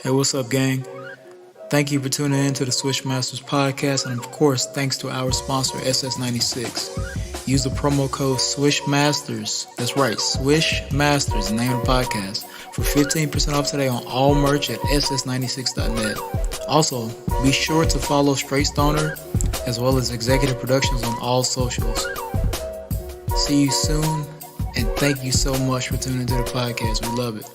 Hey, what's up, gang? Thank you for tuning in to the Swish Masters Podcast, and of course, thanks to our sponsor, SS96. Use the promo code Swish Masters. That's right, Swish Masters, the name of the podcast, for 15% off today on all merch at ss96.net. Also, be sure to follow Straight Stoner as well as Xzequtive Productions on all socials. See you soon, and thank you so much for tuning into the podcast. We love it.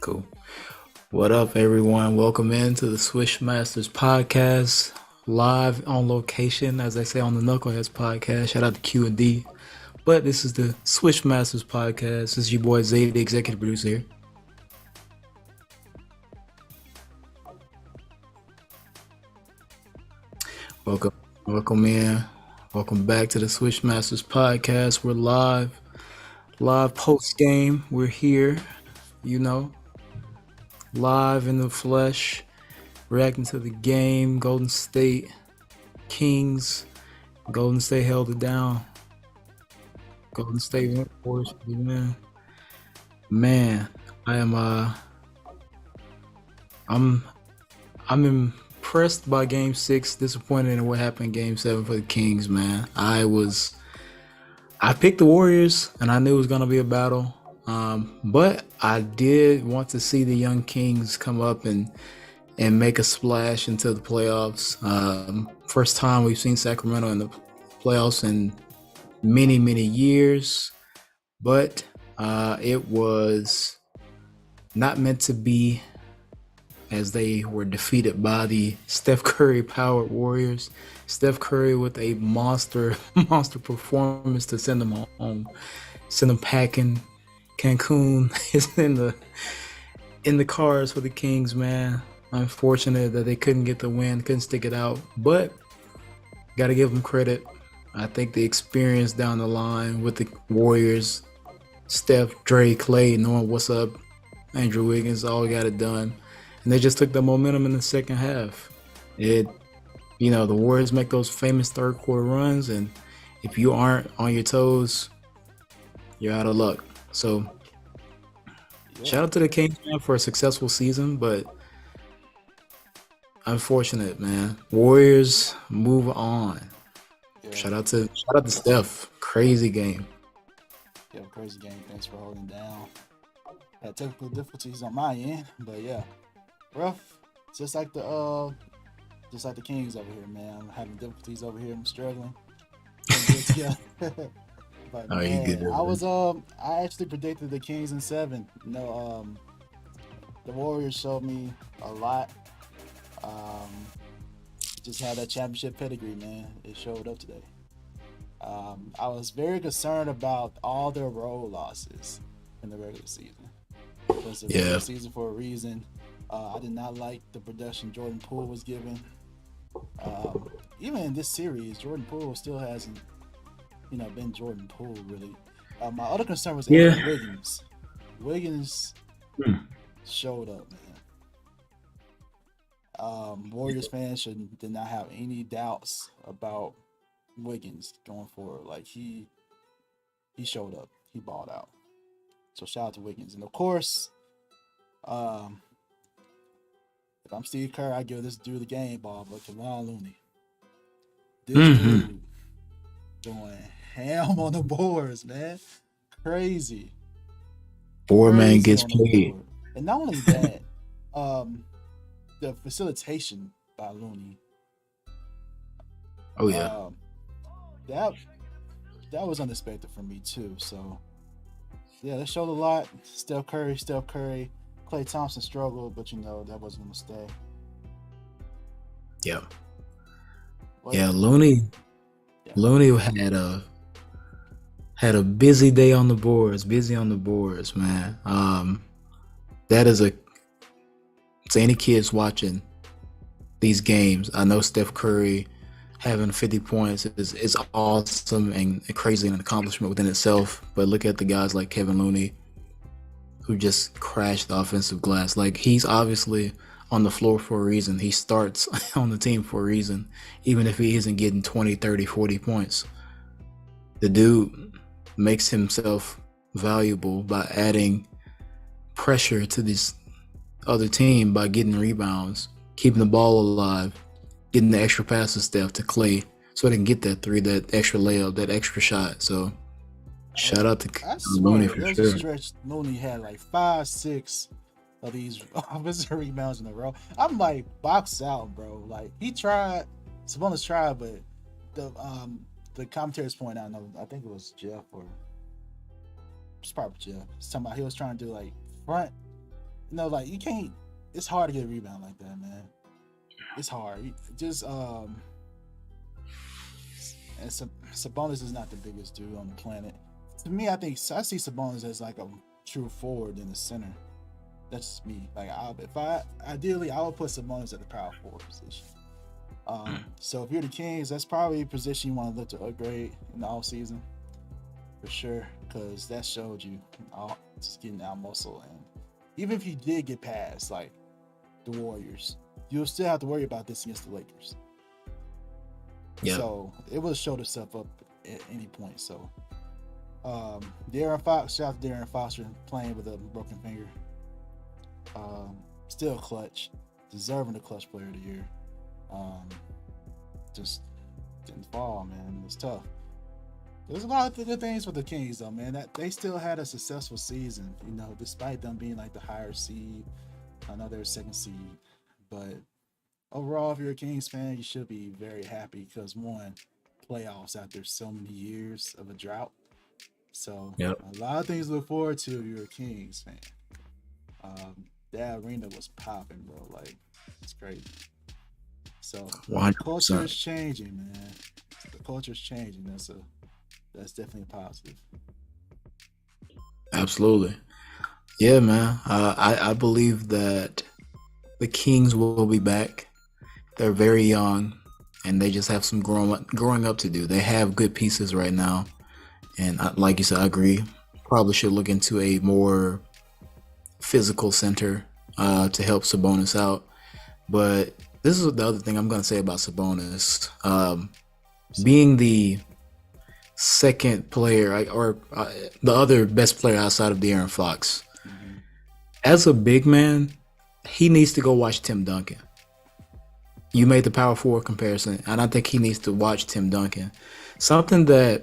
Cool. What up, everyone? Welcome into the Swish Masters Podcast, live on location, as they say on the Knuckleheads Podcast. Shout out to Q and D. But this is the Swish Masters Podcast. This is your boy Zay, the executive producer here. Welcome in. Welcome back to the Swish Masters Podcast. We're live post game. We're here, live in the flesh, reacting to the game. Golden State Kings. Golden State held it down. Golden State went for it, man. I'm impressed by Game 6. Disappointed in what happened in Game 7 for the Kings, man. I picked the Warriors, and I knew it was gonna be a battle. But I did want to see the young Kings come up and make a splash into the playoffs. First time we've seen Sacramento in the playoffs in many, many years, but it was not meant to be, as they were defeated by the Steph Curry powered Warriors. Steph Curry with a monster performance to send them home, send them packing. Cancun is in the cards for the Kings, man. Unfortunate that they couldn't get the win, couldn't stick it out, but got to give them credit. I think the experience down the line with the Warriors, Steph, Dre, Clay, knowing what's up, Andrew Wiggins, all got it done, and they just took the momentum in the second half. The Warriors make those famous third quarter runs, and if you aren't on your toes, you're out of luck. So, shout out to the Kings, man, for a successful season, but unfortunate, man. Warriors move on. Yeah. Shout out to Steph. Crazy game. Yeah, crazy game. Thanks for holding down. Had technical difficulties on my end, but yeah, rough. Just like the Kings over here, man. I'm having difficulties over here. I'm struggling. Yeah. But you good, I actually predicted the Kings in 7. The Warriors showed me a lot. Just had that championship pedigree, man. It showed up today. I was very concerned about all their road losses in the regular season. It was a regular season for a reason. I did not like the production Jordan Poole was given. Even in this series, Jordan Poole still hasn't been Jordan Poole, really. My other concern was Andrew Wiggins. Wiggins showed up, man. Warriors fans did not have any doubts about Wiggins going forward. Like, he showed up. He balled out. So shout out to Wiggins. And of course, if I'm Steve Kerr, I give this dude the game ball, but Kevon Looney. This dude going ham on the boards, man. Crazy. Man gets paid. And not only that, the facilitation by Looney. Oh yeah. That was unexpected for me too. So yeah, that showed a lot. Steph Curry. Klay Thompson struggled, but that wasn't a mistake. Yeah. But, Looney had a busy day on the boards. Man. That is to any kids watching these games, I know Steph Curry having 50 points is awesome and crazy, an accomplishment within itself. But look at the guys like Kevin Looney, who just crashed the offensive glass. Like, he's obviously on the floor for a reason. He starts on the team for a reason, even if he isn't getting 20, 30, 40 points. The dude makes himself valuable by adding pressure to this other team by getting rebounds, keeping the ball alive, getting the extra passes step to Clay so they can get that three, that extra layup, that extra shot. So shout out to Looney for sure. sure. A stretch Looney had like 5-6 of these offensive rebounds in a row. I'm like, box out, bro. Like he tried, Sabonis tried, but the commentators point out, I think it was Jeff or it's probably Jeff. He's talking about he was trying to do like front, like you can't. It's hard to get a rebound like that, man. It's hard. Just and Sabonis is not the biggest dude on the planet. To me, I see Sabonis as like a true forward in the center. That's just me. Like, ideally, I would put Sabonis at the power forward position. So if you're the Kings, that's probably a position you want to look to upgrade in the off season for sure, because that showed you just getting out muscle. And even if you did get past like the Warriors, you'll still have to worry about this against the Lakers. Yeah. So it will show itself up at any point. So De'Aaron Fox, shout out to De'Aaron Fox playing with a broken finger. Still clutch, deserving the clutch player of the year. Just didn't fall, man. It's tough. There's a lot of good things for the Kings, though, man. That they still had a successful season, despite them being like the higher seed. I know they're second seed, but overall, if you're a Kings fan, you should be very happy because one, playoffs after so many years of a drought. So a lot of things to look forward to if you're a Kings fan. That arena was popping, bro. Like, it's crazy. So 100%. The culture is changing, man. The culture is changing. That's definitely a positive. Absolutely. Yeah, man. I believe that the Kings will be back. They're very young, and they just have some growing up to do. They have good pieces right now, and like you said, I agree. Probably should look into a more physical center to help Sabonis out. But this is the other thing I'm going to say about Sabonis. Being the second player or the other best player outside of De'Aaron Fox. Mm-hmm. As a big man, he needs to go watch Tim Duncan. You made the power forward comparison, and I think he needs to watch Tim Duncan. Something that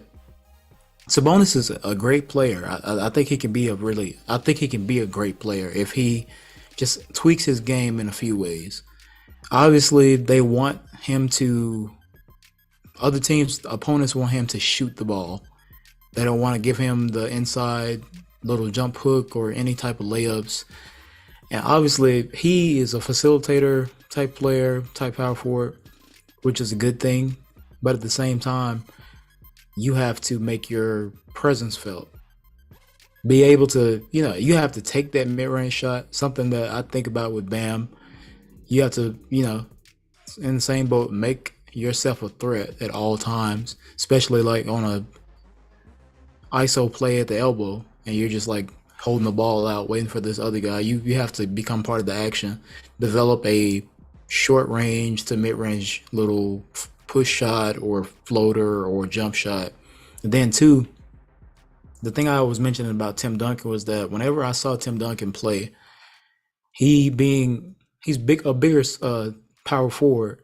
Sabonis is a great player. I think he can be a great player if he just tweaks his game in a few ways. Obviously, they want him to. Other teams, opponents want him to shoot the ball. They don't want to give him the inside little jump hook or any type of layups. And obviously, he is a facilitator type player, type power forward, which is a good thing. But at the same time, you have to make your presence felt. Be able to, you have to take that mid-range shot, something that I think about with Bam. You have to, in the same boat, make yourself a threat at all times, especially like on a ISO play at the elbow, and you're just like holding the ball out, waiting for this other guy. You have to become part of the action, develop a short range to mid-range little push shot or floater or jump shot. And then two, the thing I was mentioning about Tim Duncan was that whenever I saw Tim Duncan play, he's a bigger power forward,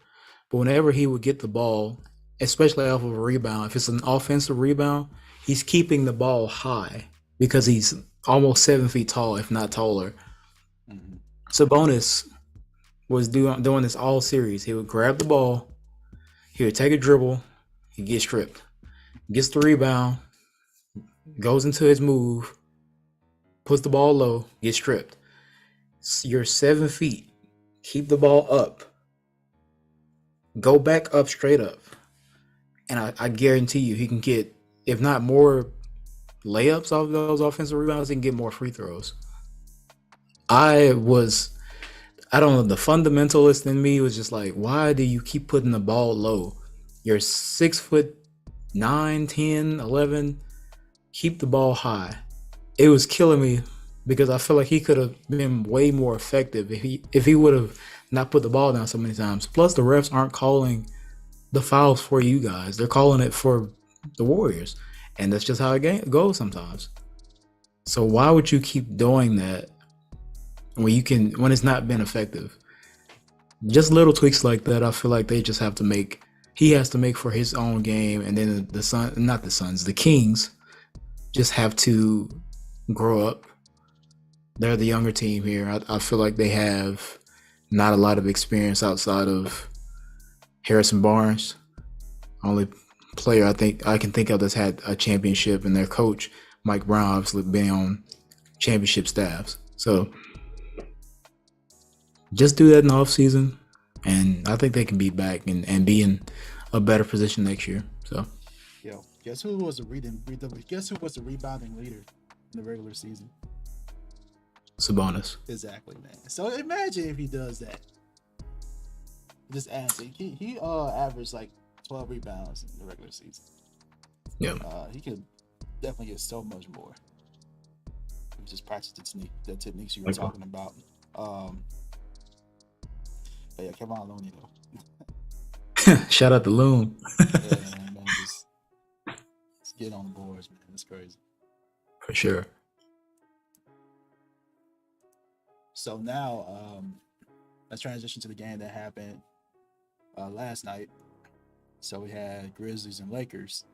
but whenever he would get the ball, especially off of a rebound, if it's an offensive rebound, he's keeping the ball high because he's almost 7 feet tall, if not taller. Mm-hmm. Sabonis was doing this all series. He would grab the ball, he would take a dribble, he gets stripped, gets the rebound, goes into his move, puts the ball low, gets stripped. You're 7 feet. Keep the ball up. Go back up straight up. And I guarantee you he can get, if not more layups off those offensive rebounds, he can get more free throws. I don't know, the fundamentalist in me was just like, why do you keep putting the ball low? You're 6'9", 10, 11. Keep the ball high. It was killing me because I feel like he could have been way more effective if he would have not put the ball down so many times. Plus, the refs aren't calling the fouls for you guys; they're calling it for the Warriors, and that's just how it goes sometimes. So why would you keep doing that when it's not been effective? Just little tweaks like that, I feel like they just have to make. He has to make for his own game, and then the Kings just have to grow up. They're the younger team here. I feel like they have not a lot of experience outside of Harrison Barnes. Only player I can think of that's had a championship, and their coach Mike Brown obviously been on championship staffs. So just do that in the offseason, and I think they can be back and be in a better position next year. So, yo, guess who was the rebounding leader in the regular season? Sabonis. Exactly, man. So imagine if he does that. Just adds it. He averaged like 12 rebounds in the regular season. Yeah. He could definitely get so much more. Just practice the techniques you were talking about. But yeah, Kevin Looney though. Shout out to Loon. Yeah, man, just get on the boards, man. It's crazy. For sure. So now, let's transition to the game that happened last night. So we had Grizzlies and Lakers.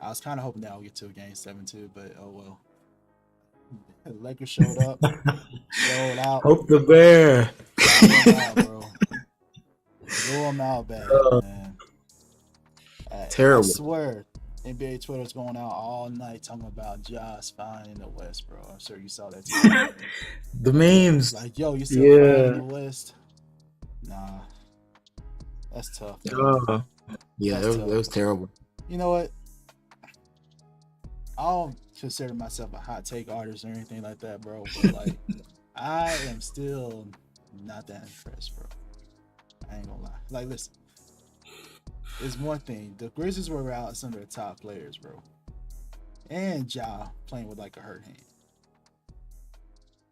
I was kind of hoping that we'll get to a game 7 too, but oh well. The Lakers showed up, showed out. Hope the bear. Blew them out, bro. Blew them out bad, man. Terrible. I swear, NBA Twitter's going out all night talking about Josh fine in the West, bro. I'm sure you saw that too. The memes. Like, yo, you still fine in the West? Nah. That's tough. Yeah, that was terrible. You know what? I don't consider myself a hot take artist or anything like that, bro. But like, I am still not that impressed, bro. I ain't gonna lie. Like, listen, it's one thing. The Grizzlies were without some of their top players, bro, and Ja playing with like a hurt hand.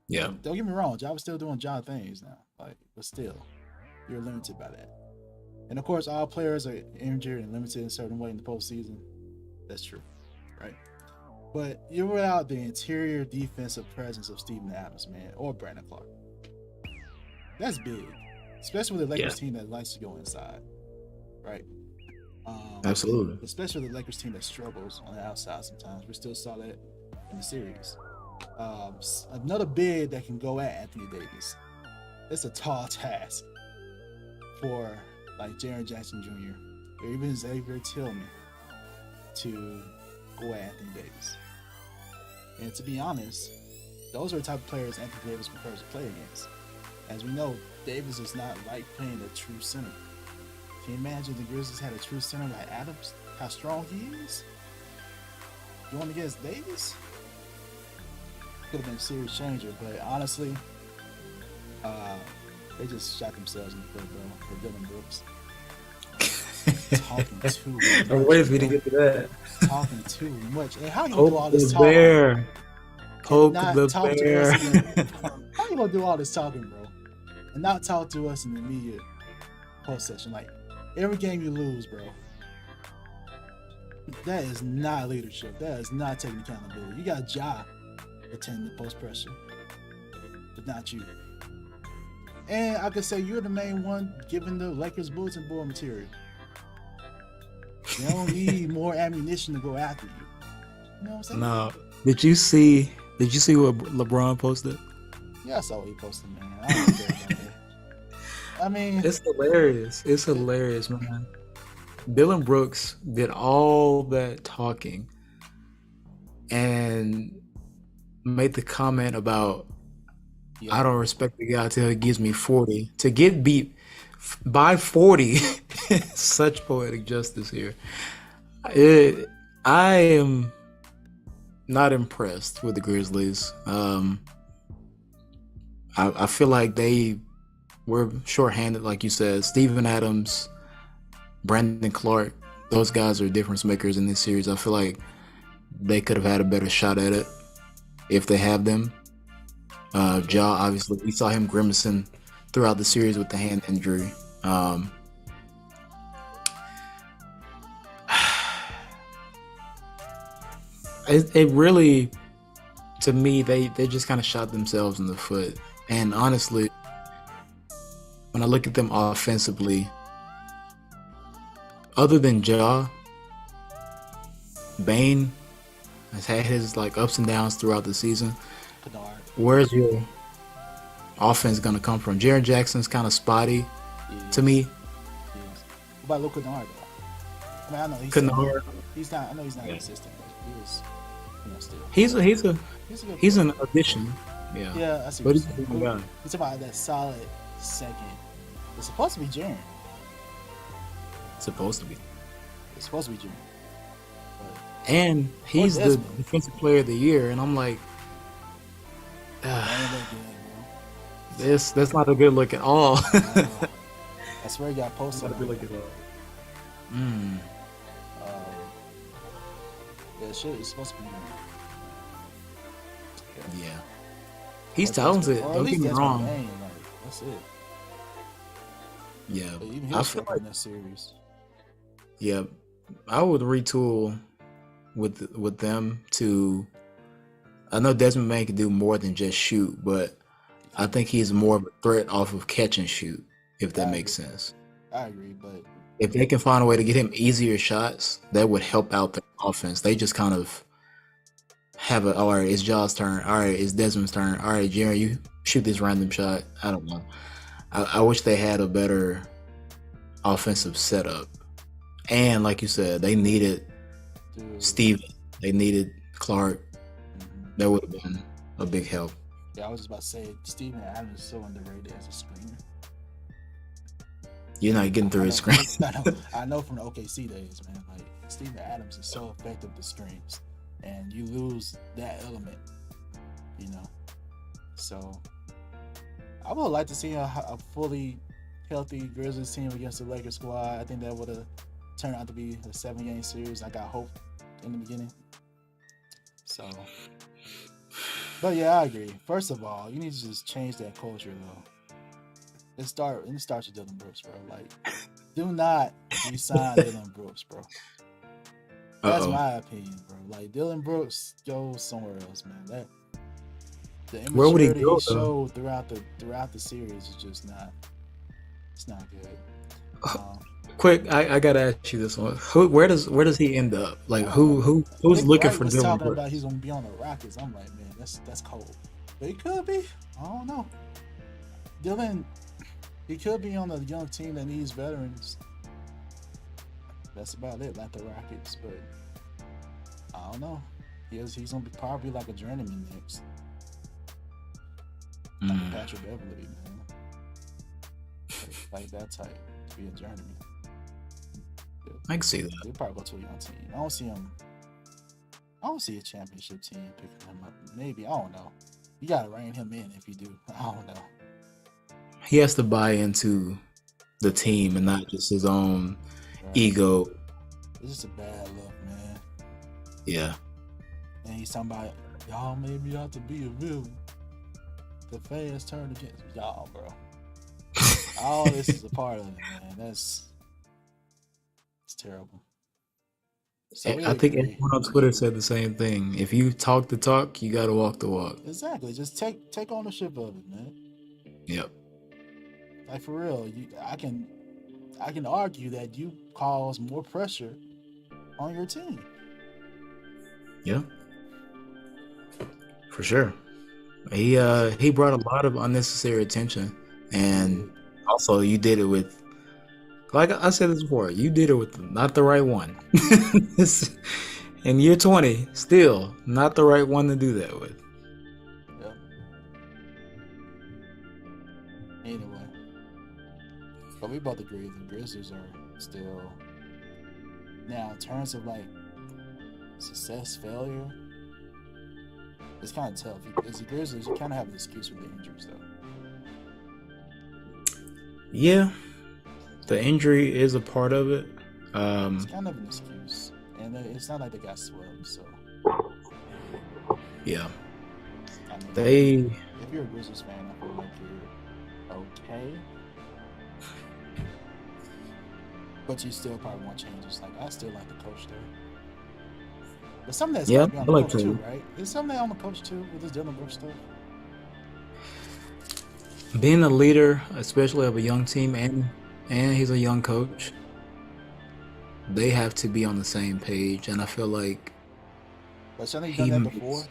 Yeah. Don't get me wrong. Ja was still doing Ja things now, like, but still, you're limited by that. And of course, all players are injured and limited in a certain way in the postseason. That's true, right? But you're without the interior defensive presence of Steven Adams, man, or Brandon Clark. That's big, especially with the Lakers team that likes to go inside, right? Absolutely. Especially the Lakers team that struggles on the outside sometimes. We still saw that in the series. Another big that can go at Anthony Davis. It's a tall task for like Jaren Jackson Jr. or even Xavier Tillman to go at Anthony Davis. And to be honest, those are the type of players Anthony Davis prefers to play against. As we know, Davis is not like playing a true center. Can you imagine the Grizzlies had a true center like Adams? How strong he is? Going against Davis? Could have been a serious changer, but honestly, they just shot themselves in the foot, bro, for Dylan Brooks. Talking too much. I'm waiting for you to get to that. Talking too much. And how you gonna do all this talking? Bear. Poke the bear. How you gonna do all this talking, bro, and not talk to us in the immediate post session? Like, every game you lose, bro, that is not leadership. That is not taking accountability. You got Ja attending the post pressure, but not you. And I could say you're the main one giving the Lakers bulletin board material. They don't need more ammunition to go after you. You know what I'm saying? No. Did you see what LeBron posted? Yeah, I saw what he posted, man. I don't care about that. I mean, it's hilarious. It's hilarious, man. Dylan Brooks did all that talking and made the comment about, I don't respect the guy till he gives me 40. To get beat by 40, such poetic justice here. I am not impressed with the Grizzlies. I feel like they were shorthanded, like you said. Steven Adams, Brandon Clark, those guys are difference makers in this series. I feel like they could have had a better shot at it if they have them. Ja, obviously, we saw him grimacing throughout the series with the hand injury. It really, to me, they just kind of shot themselves in the foot. And honestly, when I look at them offensively, other than Ja, Bane has had his like ups and downs throughout the season. Kennard. Where's your offense gonna come from? Jaren Jackson's kind of spotty to me. Yes. What about Luke Kennard though? I mean, I know Kennard, he's not. I know he's not consistent, but he was, still. he's an addition. Yeah. Yeah, I see. But What he's you're a saying. good guy. He's about that solid second. It's supposed to be Jaren. Supposed to be. It's supposed to be Jaren. And he's the Desmond. defensive player of the year, and I'm like, Ain't that good, bro. that's not a good look at all. I swear he got posted. Not a good look at all. Yeah, shit, it's supposed to be. Yeah. He's talented. Or at Don't least get me that's wrong. Bane, like, that's it. Yeah. But even he I was feel in that series. Yeah, I would retool with them to. I know Desmond Bane can do more than just shoot, but I think he's more of a threat off of catch and shoot, if that makes sense. I agree, but If they can find a way to get him easier shots, that would help out the offense. They just kind of have all right, it's Jaws' turn. All right, it's Desmond's turn. All right, Jerry, you shoot this random shot. I don't know. I wish they had a better offensive setup. And like you said, they needed Steven. They needed Clark. That would have been a big help. yeah, I was just about to say Steven Adams is so underrated as a screener. You're not getting through his screen. I know from the OKC days, man. Like Steven Adams is so effective with screens, and you lose that element, So I would like to see a fully healthy Grizzlies team against the Lakers squad. I think that would have turned out to be a 7-game series. I got hope in the beginning. So, but yeah, I agree. First of all, you need to just change that culture, though. It starts with Dylan Brooks, bro. Like, do not resign Dylan Brooks, bro. That's my opinion, bro. Like, Dylan Brooks goes somewhere else, man. The Where would he go, he showed throughout the series is just not. It's not good. Quick, I gotta ask you this one. Where does he end up? Like, who's looking for Dylan talking Brooks? about he's gonna be on the Rockets. I'm like, man, that's cold. But he could be. I don't know. Dylan, he could be on a young team that needs veterans. That's about it, like the Rockets. But I don't know. He's gonna be probably like a journeyman next. Like Patrick Beverly, man. Like that type to be a journeyman. Yeah. I can see that. He'll probably go to a young team. I don't see a championship team picking him up. Maybe, I don't know. You gotta rein him in if you do. I don't know. He has to buy into the team and not just his own ego. It's just a bad look, man. Yeah. And he's talking about, y'all made me out to be a villain. The fans turned against y'all, bro. All this is a part of it, man. It's terrible. So I think everyone on Twitter said the same thing. If you talk the talk, you gotta walk the walk. Exactly. Just take ownership of it, man. Yep. Like for real, I can argue that you cause more pressure on your team. Yeah. For sure. He brought a lot of unnecessary attention, and also you did it with, like I said this before, you did it with not the right one. In year 20, still not the right one to do that with. Yeah. Anyway, but we both agree the Grizzlies are still, now in terms of like success, failure, it's kind of tough. As the Grizzlies, you kind of have an excuse with the injuries, though. Yeah, the injury is a part of it. It's kind of an excuse, and it's not like they got swept, so yeah. I mean, They, if you're a Grizzlies fan, I feel like you're okay, but you still probably want changes. Like I still like the coach there, but some of that's yeah, got to be on I the like coach too, to right? Is some of that on the coach too with this Dylan Brooks stuff? being a leader, especially of a young team, and he's a young coach. They have to be on the same page, and I feel like But something he done that makes, before.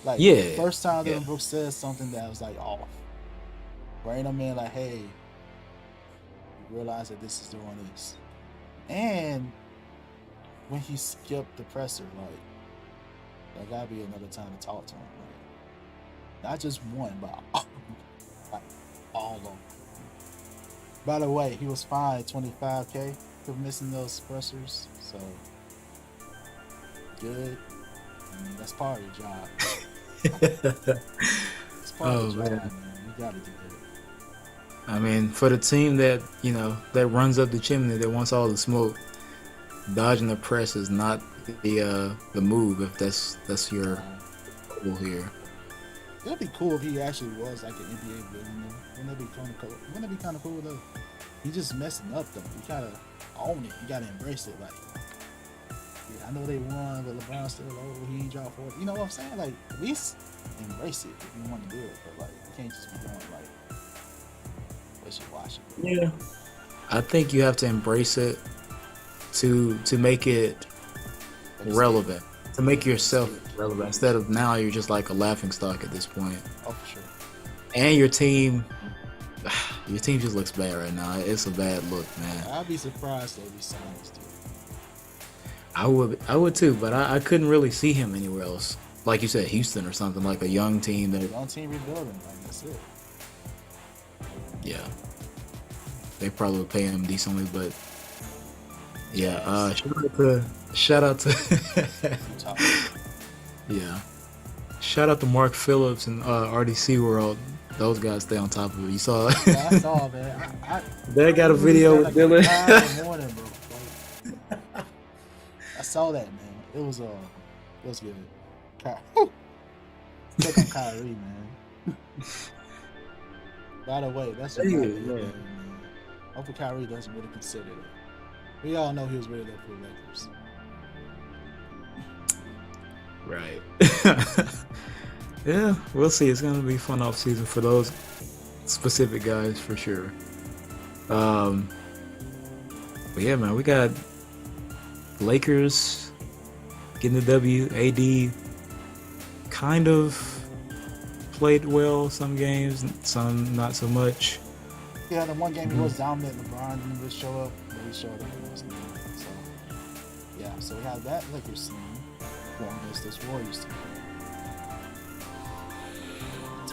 Like the yeah, first time yeah, Dylan Brooks says something that was like off, right? I mean, like, hey, you realize that this is doing this, and when he skipped the presser, like there gotta be another time to talk to him, like not just one, but like all of them. By the way, he was fined $25K for missing those pressers, so good. I mean, that's part of your job. It's part oh of the job, man. man. You gotta do that. I mean, for the team that that runs up the chimney, that wants all the smoke, dodging the press is not the move. If that's your goal here. It'd be cool if he actually was like an NBA billionaire. Wouldn't that be kind of cool? Wouldn't that be kind of cool though? He just messing up though. You gotta own it. You gotta embrace it. Like, yeah, I know they won, but LeBron still he ain't dropped for it. You know what I'm saying? Like, at least embrace it if you want to do it. But like, you can't just be doing like wishy-washy. Yeah, I think you have to embrace it to make it relevant, to make yourself relevant. Instead of now you're just like a laughing stock at this point. Oh, for sure. And your team just looks bad right now. It's a bad look, man. I'd be surprised if he signed this dude. I would too, but I couldn't really see him anywhere else. Like you said, Houston or something, like a young team that, Young team rebuilding, like that's it. yeah, they probably would pay him decently, but yeah, shout out to yeah, shout out to Mark Phillips and RDC World. Those guys stay on top of it. You saw it? Yeah, I saw, man. They got a video with Dylan. Morning, bro. Like, I saw that, man. It was good. Check on Kyrie, man. By the way, that's a man. Hopefully Kyrie doesn't really consider it. We all know he was really there for the Lakers. Right. Yeah, we'll see. It's gonna be a fun off season for those specific guys for sure. But yeah, man, we got Lakers getting the W. AD kind of played well some games, some not so much. Yeah, the one game he was dominant. LeBron didn't really show up, but he showed up in this game. So yeah, so we have that Lakers team going against this Warriors team.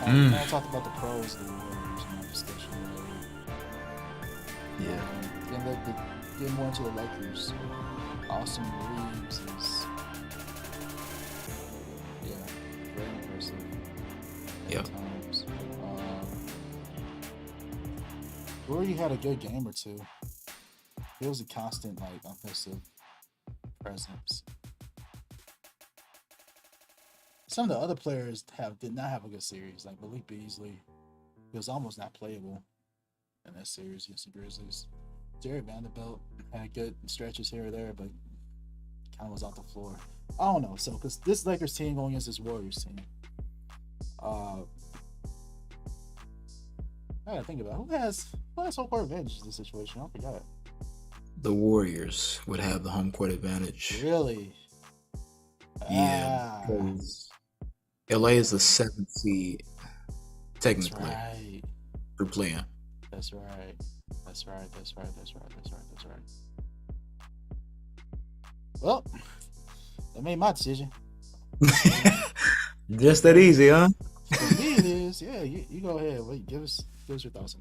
I talked about the pros of the Warriors in our discussion earlier. Yeah. And getting more into the Lakers. Austin Reeves is, very impressive. Yep. Times. Rory had a good game or two. He was a constant, like, offensive presence. Some of the other players did not have a good series. Like Malik Beasley, he was almost not playable in that series against the Grizzlies. Jared Vanderbilt had good stretches here or there, but kind of was off the floor. I don't know. So, because this Lakers team going against this Warriors team, I gotta think about who has home court advantage in this situation. I forgot. The Warriors would have the home court advantage. Really? Yeah, because LA is the 7th seed, technically. That's right. For playing. That's right. Well, I made my decision. Just that easy, huh? For me, it is. Yeah, you go ahead. Wait, give us your thoughts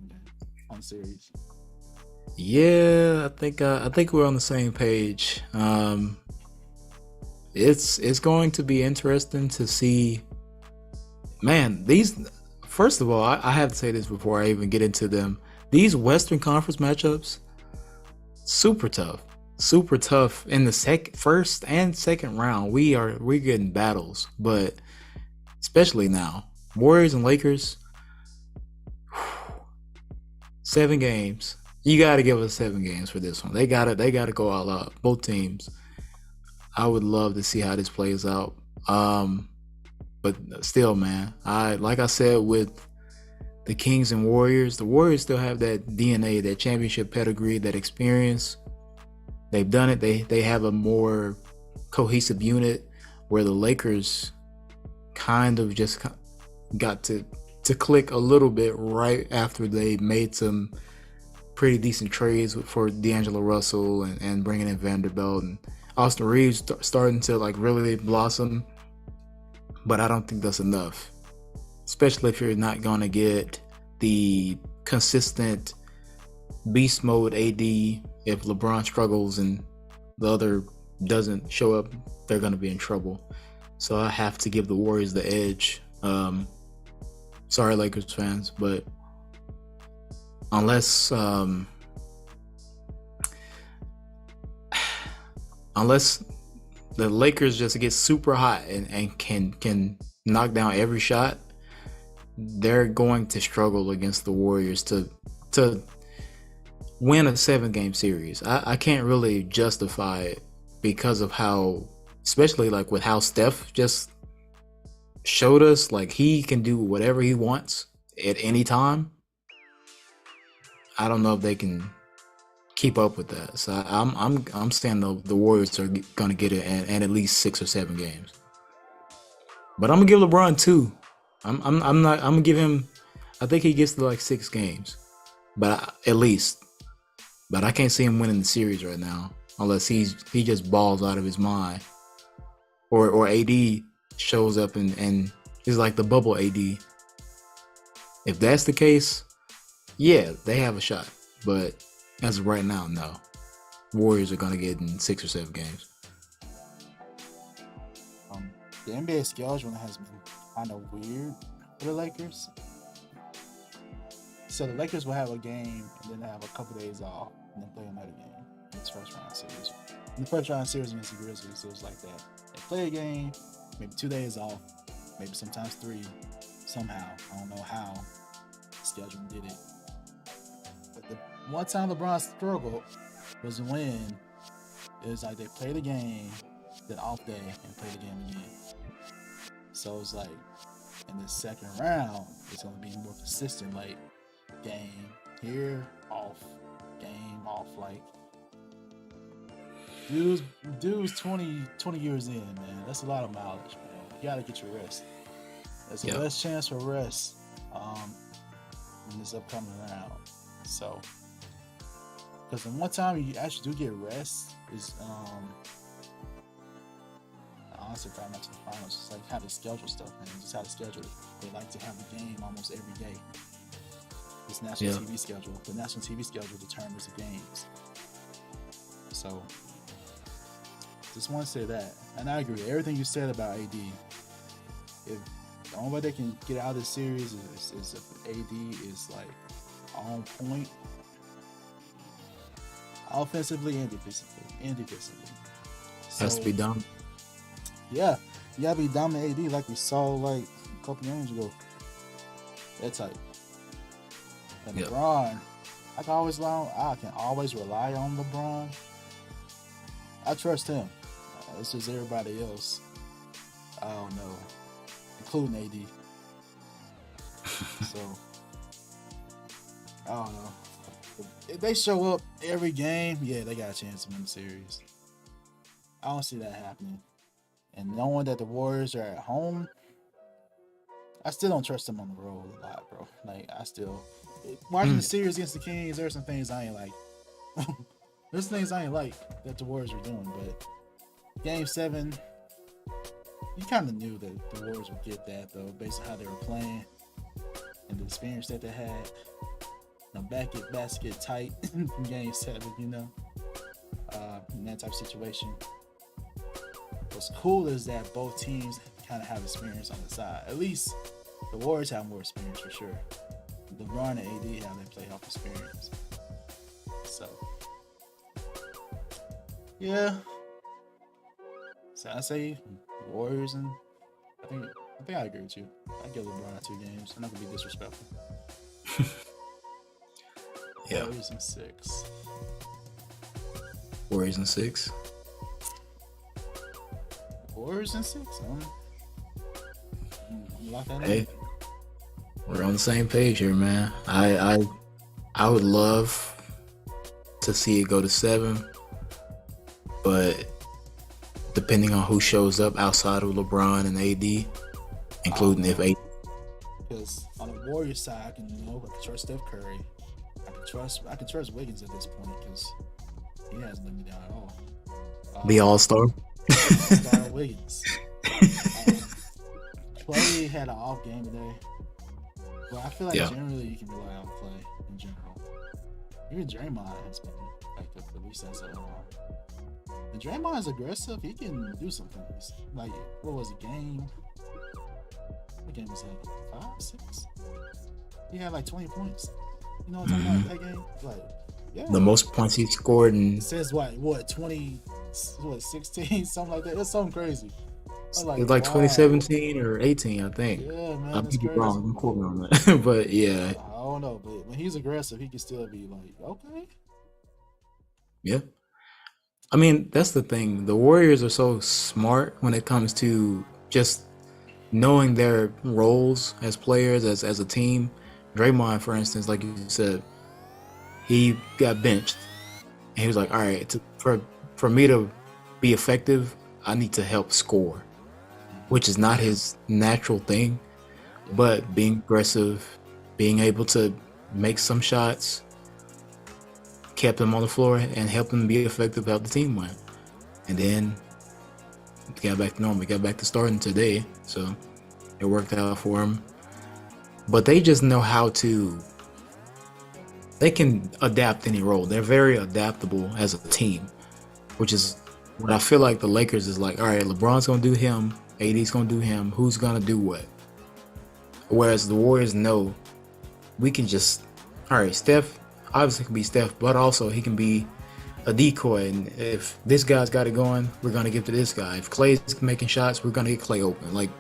on the series. Yeah, I think we're on the same page. It's going to be interesting to see. Man, first of all, I have to say this before I even get into them. These Western Conference matchups, super tough in the first and second round. We're getting battles, but especially now. Warriors and Lakers, 7 games. You got to give us 7 games for this one. They got to go all out. Both teams. I would love to see how this plays out. But still, man, like I said with the Kings and Warriors, the Warriors still have that DNA, that championship pedigree, that experience. They've done it. They have a more cohesive unit, where the Lakers kind of just got to click a little bit right after they made some pretty decent trades for D'Angelo Russell and bringing in Vanderbilt, and Austin Reeves starting to like really blossom. But I don't think that's enough, especially if you're not going to get the consistent beast mode AD. If LeBron struggles and the other doesn't show up, they're going to be in trouble. So I have to give the Warriors the edge. Sorry, Lakers fans, but unless the Lakers just get super hot and can knock down every shot, they're going to struggle against the Warriors to win a 7-game series. I can't really justify it because of how, especially like with how Steph just showed us, like he can do whatever he wants at any time. I don't know if they can keep up with that. So I'm saying the Warriors are gonna get it and at least 6 or 7 games. But I'm gonna give LeBron 2. I'm gonna give him. I think he gets to like 6 games, but at least. But I can't see him winning the series right now unless he just balls out of his mind, or AD shows up and is like the bubble AD. If that's the case, yeah, they have a shot. But as of right now, no. Warriors are gonna get in 6 or 7 games. The NBA schedule has been kind of weird for the Lakers. So the Lakers will have a game and then have a couple days off and then play another game in this first round series. In the first round series against the Grizzlies, it was like that. They play a game, maybe 2 days off, maybe sometimes 3, somehow. I don't know how the schedule did it. But the one time LeBron struggled was when it was like they play the game, then off day, and play the game again. So it's like in the second round, it's going to be more consistent, like game here, off, game, off. Like dude's 20 years in, man. That's a lot of mileage, man. You got to get your rest. There's a less chance for rest in this upcoming round. So, because the one time you actually do get rest is honestly probably not to the finals. It's like how they schedule stuff, man. Just how they schedule it. They like to have a game almost every day. This national TV schedule. The national TV schedule determines the games. So, just want to say that. And I agree. Everything you said about AD. If the only way they can get out of this series is if AD is like on point, offensively and defensively. So, has to be done. Yeah, you gotta be dominant AD like we saw like a couple games ago. That type. And LeBron, I can always rely on LeBron. I trust him. It's just everybody else. I don't know, including AD. So I don't know. If they show up every game, yeah, they got a chance to win the series. I don't see that happening. And knowing that the Warriors are at home, I still don't trust them on the road a lot, bro. Like, watching the series against the Kings, there's some things I ain't like. There's things I ain't like that the Warriors are doing, but Game 7, you kind of knew that the Warriors would get that, though, based on how they were playing and the experience that they had. Basket tight in Game 7, in that type of situation. What's cool is that both teams kind of have experience on the side. At least the Warriors have more experience for sure. LeBron and AD have that playoff experience. So, yeah. So I say Warriors, and I think I think I agree with you. I give LeBron 2 games. I'm not gonna be disrespectful. Yeah. Warriors in 6. Warriors in 6. Warriors in 6. Lock that Hey, in. we're on the same page here, man. I would love to see it go to 7, but depending on who shows up outside of LeBron and AD, including if AD. Because on the Warriors side, I can trust Steph Curry. I can trust Wiggins at this point because he hasn't let me down at all. The All-Star. Star Wiggins. Clay had an off game today, but I feel like generally you can rely on Clay in general. Even Draymond has been effective, at least as a. And Draymond is aggressive. He can do some things. Like what was the game? What game was that? 5, 6. He had like 20 points. You know what I'm talking about that game? Like, yeah. The most points he scored in. It says what 20, 16, something like that. It's something crazy. It's like 2017 or 18, I think. Yeah, man. I could be wrong. I'm quoting on that, but yeah. I don't know, but when he's aggressive, he can still be like, okay. Yeah. I mean, that's the thing. The Warriors are so smart when it comes to just knowing their roles as players, as a team. Draymond, for instance, like you said, he got benched, and he was like, "All right, for me to be effective, I need to help score," which is not his natural thing. But being aggressive, being able to make some shots, kept him on the floor and helped him be effective, help the team win. And then it got back to normal. It got back to starting today, so it worked out for him. But they just know how to. They can adapt any role. They're very adaptable as a team, which is what I feel like the Lakers is like. All right, LeBron's gonna do him, AD's gonna do him. Who's gonna do what? Whereas the Warriors know we can just. All right, Steph obviously can be Steph, but also he can be a decoy. And if this guy's got it going, we're gonna give to this guy. If Clay's making shots, we're gonna get Clay open. Like.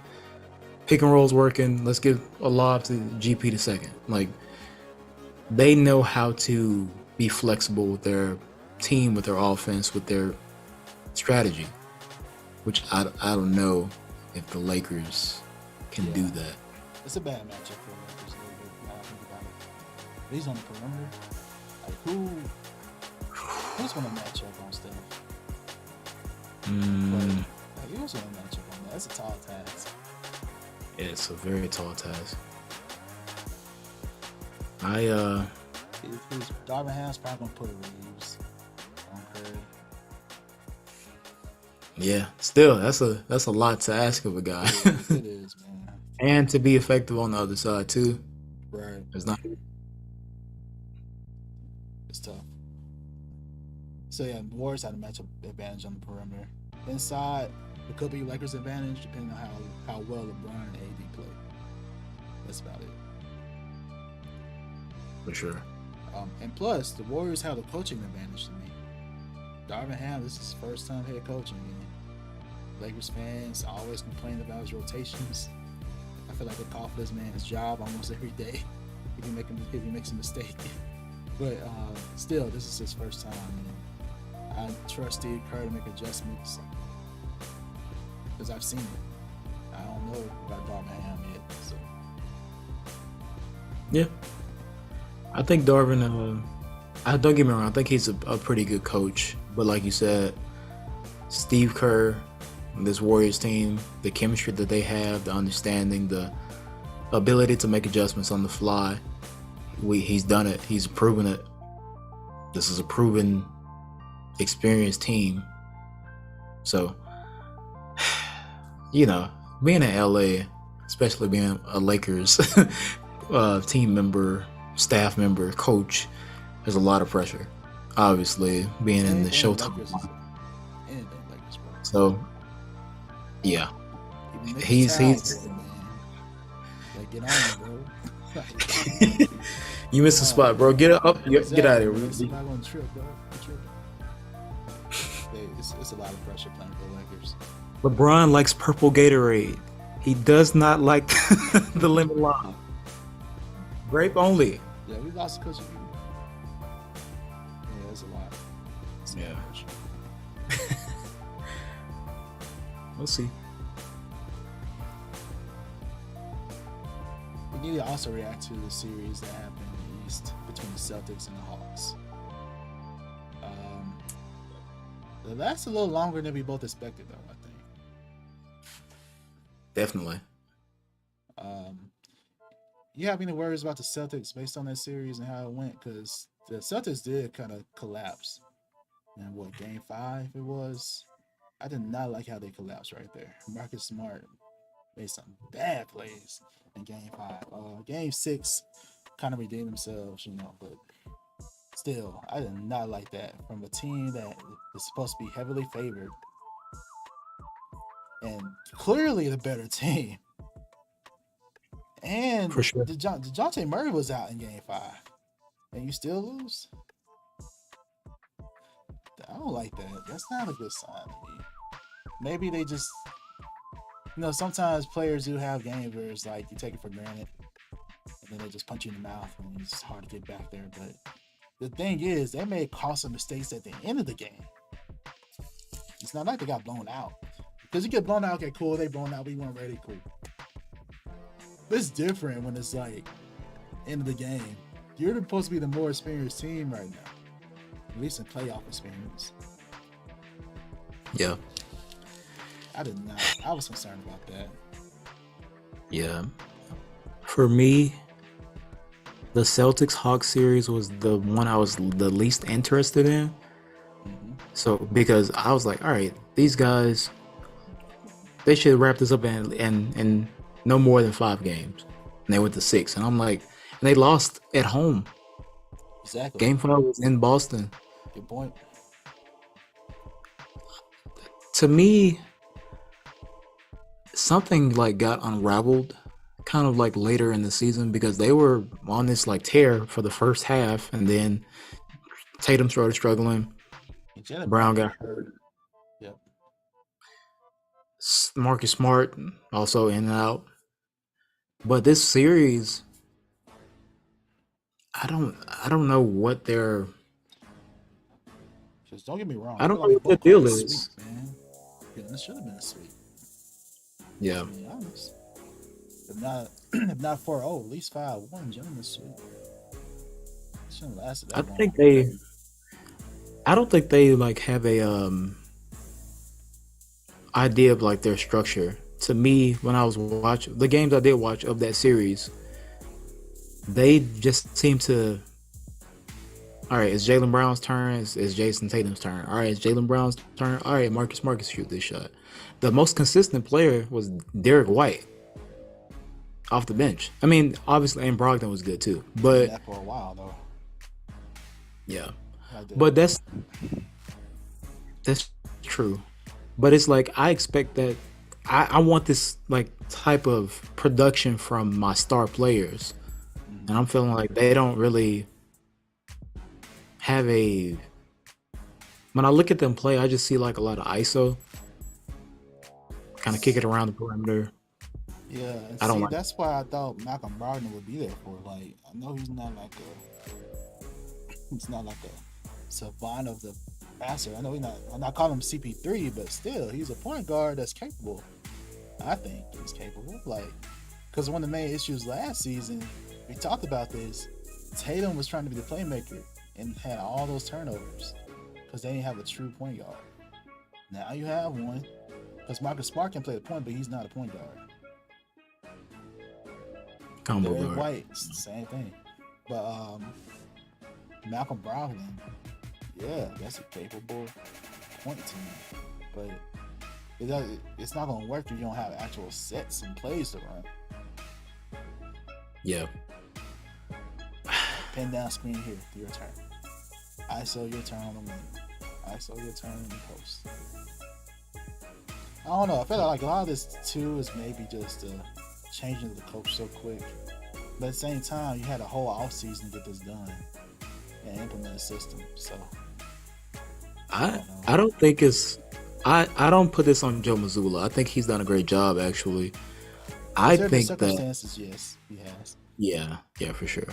Pick and roll's working. Let's give a lob to GP the second. Like, they know how to be flexible with their team, with their offense, with their strategy, which I don't know if the Lakers can do that. It's a bad matchup for the Lakers. Now I think about it. He's on the perimeter. Like, who's going to match up on Steph? Like, who's going to match up on that? That's a tall task. Yeah, it's a very tall task. Darvin Ham's probably gonna put a Reeves on Curry. Yeah, still that's a lot to ask of a guy. It is, man. And to be effective on the other side too. Right. It's tough. So yeah, Warriors had a matchup advantage on the perimeter. Inside, it could be Lakers' advantage depending on how well LeBron and AD play. That's about it. For sure. And plus, the Warriors have the coaching advantage to me. Darvin Ham, this is his first time head coaching. Lakers fans always complain about his rotations. I feel like they call for this man his job almost every day if he makes a mistake. But still, this is his first time. I trust Steve Kerr to make adjustments because I've seen it. I don't know about Darvin Ham yet. So. Yeah. I think Darvin, don't get me wrong, I think he's a pretty good coach. But like you said, Steve Kerr, this Warriors team, the chemistry that they have, the understanding, the ability to make adjustments on the fly, he's done it. He's proven it. This is a proven, experienced team. So, being in LA, especially being a Lakers team member, staff member, coach, there's a lot of pressure. Obviously, being in the Showtime. So, yeah, he's. Like, get on it, bro. You missed the spot, bro. Get up. Get out of here. It's a lot of pressure playing for the Lakers. LeBron likes purple Gatorade. He does not like the lemon lime. Grape only. Yeah, we lost because of you. Yeah, it's a lot. It's Yeah. much. We'll see. We need to also react to the series that happened in the East between the Celtics and the Hawks. It lasted a little longer than we both expected, though, I think. Definitely. You have any worries about the Celtics based on that series and how it went? Because the Celtics did kind of collapse. And what, game 5 it was? I did not like how they collapsed right there. Marcus Smart made some bad plays in game 5. Game 6 kind of redeemed themselves, but still, I did not like that from a team that is supposed to be heavily favored and clearly the better team. And For sure. DeJounte Murray was out in game 5 and you still lose? I don't like that. That's not a good sign to me. Maybe they just, sometimes players do have games where it's like you take it for granted and then they just punch you in the mouth and it's hard to get back there. But the thing is, they may cause some mistakes at the end of the game. It's not like they got blown out. Because you get blown out, okay, cool, they blown out, we weren't ready, cool. But it's different when it's like end of the game. You're supposed to be the more experienced team right now. At least in playoff experience. Yeah. I was concerned about that. Yeah. For me, the Celtics Hawks series was the one I was the least interested in. Mm-hmm. So because I was like, all right, these guys, they should wrap this up in no more than 5 games. And they went to 6. And I'm like, and they lost at home. Exactly. Game 5 was in Boston. Good point. To me, something like got unraveled kind of like later in the season because they were on this like tear for the first half and then Tatum started struggling. Brown got hurt. Yep. Marcus Smart also in and out. But this series, I don't know what they're. Just don't get me wrong. I don't know what the deal is. Sweep, man. Yeah, this should have been a sweep. Yeah. To be honest. If not 4-0, at least 5-1, gentlemen's sweep. It shouldn't have lasted that long. I don't think they like have a idea of like their structure. To me, when I was watching the games I did watch of that series, they just seem to. All right, it's Jaylen Brown's turn. It's Jason Tatum's turn. All right, it's Jaylen Brown's turn. All right, Marcus shoot this shot. The most consistent player was Derek White off the bench. I mean, obviously, and Brogdon was good too. But that for a while though. Yeah, but that's true. But it's like I expect that I want this like type of production from my star players, and I'm feeling like they don't really have a. When I look at them play, I just see like a lot of ISO, kind of kick it around the perimeter. Yeah, I don't like. That's why I thought Malcolm Brogdon would be there for. Like, I know he's not like a savant of the passer. I know I'm not calling him CP3, but still, he's a point guard that's capable. I think he's capable. Like, because one of the main issues last season, we talked about this. Tatum was trying to be the playmaker and had all those turnovers because they didn't have a true point guard. Now you have one because Marcus Smart can play the point, but he's not a point guard. Combo Derek guard. White, same thing. But Malcolm Brogdon, yeah, that's a capable point team. But it's not going to work if you don't have actual sets and plays to run. Yeah. Pin down screen here, your turn. ISO your turn on the wing. ISO your turn in the post. I don't know. I feel like a lot of this too is maybe just changing the coach so quick. But at the same time, you had a whole offseason to get this done and implement a system. So I don't think it's. I don't put this on Joe Mazzulla. I think he's done a great job actually. I Certain think that circumstances, yes, he has. yeah, for sure.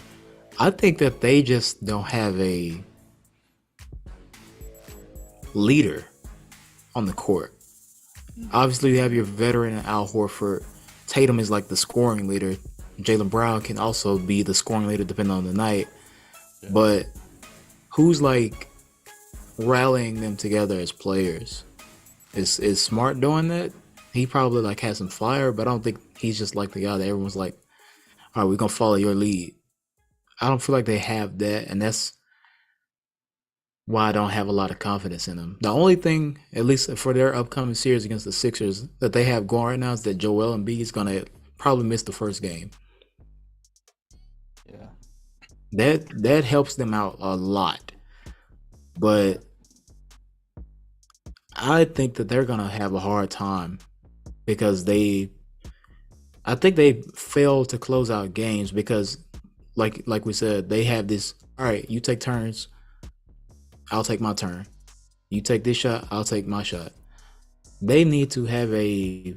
I think that they just don't have a leader on the court. Obviously, you have your veteran Al Horford. Tatum is like the scoring leader. Jaylen Brown can also be the scoring leader depending on the night. Yeah. But who's like rallying them together as players? Is Smart doing that? He probably like has some fire, but I don't think he's just like the guy that everyone's like, all right, we're gonna follow your lead. I don't feel like they have that, and that's why I don't have a lot of confidence in them. The only thing, at least for their upcoming series against the Sixers, that they have going right now is that Joel Embiid is gonna probably miss the first game. Yeah. That helps them out a lot. But I think that they're gonna have a hard time because I think they fail to close out games because like we said, they have this, all right, you take turns, I'll take my turn. You take this shot, I'll take my shot. They need to have a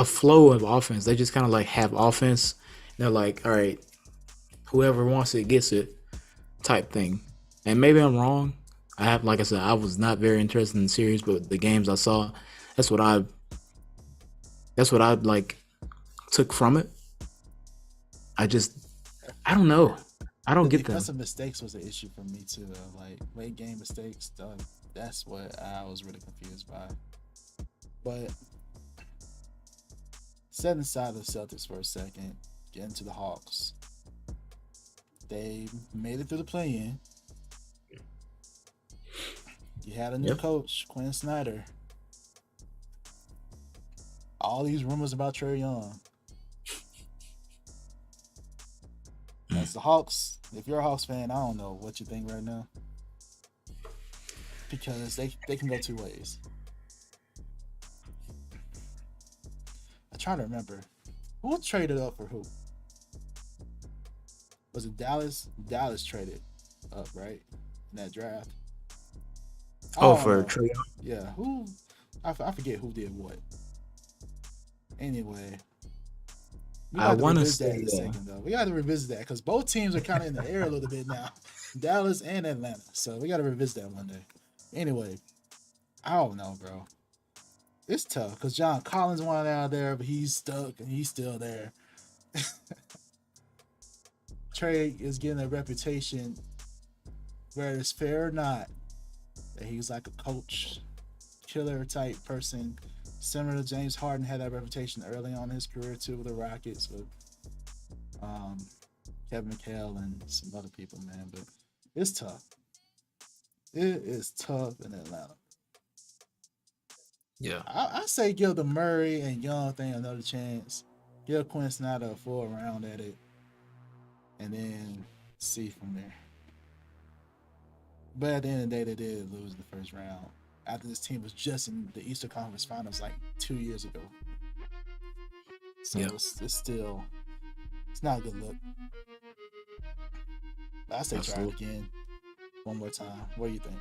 flow of offense. They just kind of like have offense. They're like, all right, whoever wants it gets it type thing. And maybe I'm wrong. Like I said, I was not very interested in the series, but the games I saw, that's what I like took from it. I don't know. I don't get that. Defensive mistakes was an issue for me too. Like late game mistakes, that's what I was really confused by. But setting aside the Celtics for a second, getting to the Hawks. They made it through the play-in. You had a new coach, Quinn Snyder. All these rumors about Trae Young. As the Hawks, if you're a Hawks fan, I don't know what you think right now. Because they can go two ways. I'm trying to remember. Who traded up for who? Was it Dallas? Dallas traded up, right? In that draft. For Trae Young? Yeah. Who? I forget who did what. Anyway. I want to say that in a second, though. We got to revisit that because both teams are kind of in the air a little bit now. Dallas and Atlanta. So we got to revisit that one day. Anyway, I don't know, bro. It's tough because John Collins wanted out there, but he's stuck and he's still there. Trae is getting a reputation, whether it's fair or not, that he's like a coach, killer type person. Similar to James Harden, had that reputation early on in his career too with the Rockets, with Kevin McHale and some other people, man. But it's tough. It is tough in Atlanta. Yeah. I say give the Murray and Young thing another chance. Give Quinn Snyder a full round at it. And then see from there. But at the end of the day, they did lose the first round. After this team was just in the Eastern Conference Finals like 2 years ago. So it's still, it's not a good look. But I say try it again. One more time. What do you think?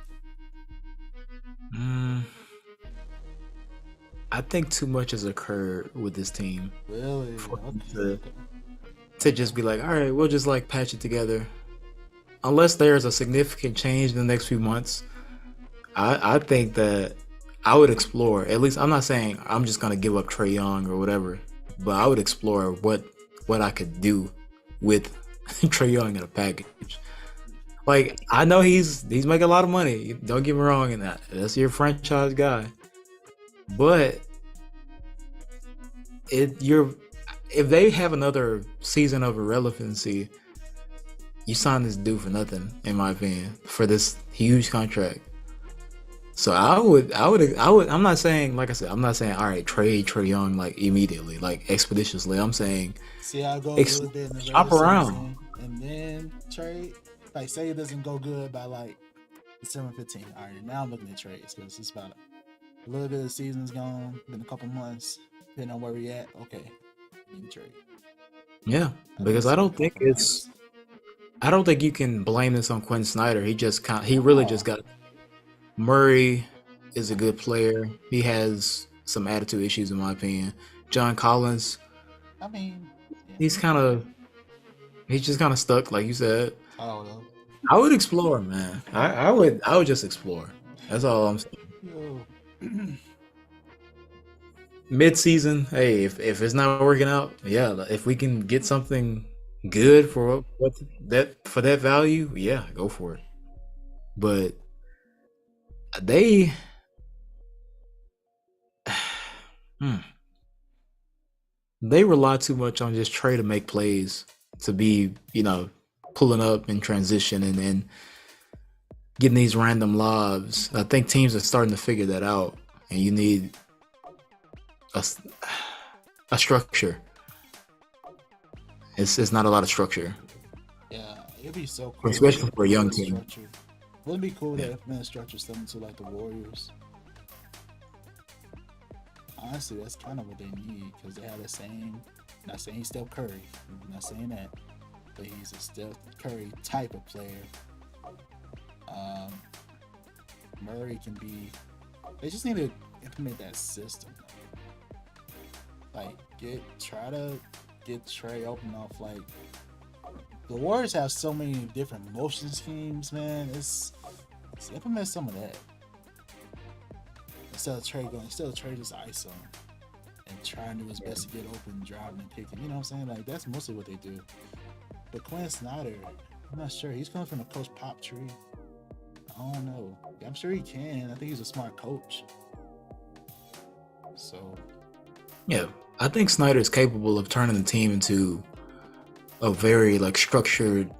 I think too much has occurred with this team. Really? To just be like, all right, we'll just like patch it together. Unless there's a significant change in the next few months, I think that I would explore. At least I'm not saying I'm just gonna give up Trae Young or whatever, but I would explore what I could do with Trae Young in a package. Like I know he's making a lot of money. Don't get me wrong in that. That's your franchise guy. But if they have another season of irrelevancy, you sign this dude for nothing, in my opinion, for this huge contract. So I would. I'm not saying, like I said, I'm not saying all right, trade Trae Young like immediately, like expeditiously. I'm saying see how it goes a little bit in the shop around, and then trade. Like say it doesn't go good by like December 15th. All right, now I'm looking at trades because it's about a little bit of the season's gone, been a couple months, depending on where we at. Okay, trade. Yeah, because I don't think you can blame this on Quinn Snyder. He really just got. Murray is a good player. He has some attitude issues, in my opinion. John Collins. I mean, He's just kind of stuck, like you said. I don't know. I would explore, man. I would just explore. That's all I'm saying. Yo. Mid-season, hey, if it's not working out, yeah, if we can get something good for that value, yeah, go for it. But they, they rely too much on just Trey to make plays, to be, pulling up in transition and then getting these random lobs. I think teams are starting to figure that out, and you need a structure. It's not a lot of structure. Yeah, it'd be so cool, especially for a young team. Structure. Wouldn't it be cool to implement structure similar to like the Warriors? Honestly, that's kind of what they need, because they have the same. Not saying he's Steph Curry, I'm not saying that, but he's a Steph Curry type of player. Murray can be. They just need to implement that system. Like, try to get Trey open off. Like, the Warriors have so many different motion schemes, man. Let's implement some of that. Instead of Trey just ISO and trying to do his best to get open, driving and picking. You know what I'm saying? Like, that's mostly what they do. But Quinn Snyder, I'm not sure. He's coming from the Coach Pop tree. I don't know. I'm sure he can. I think he's a smart coach. So, yeah, I think Snyder is capable of turning the team into a very structured,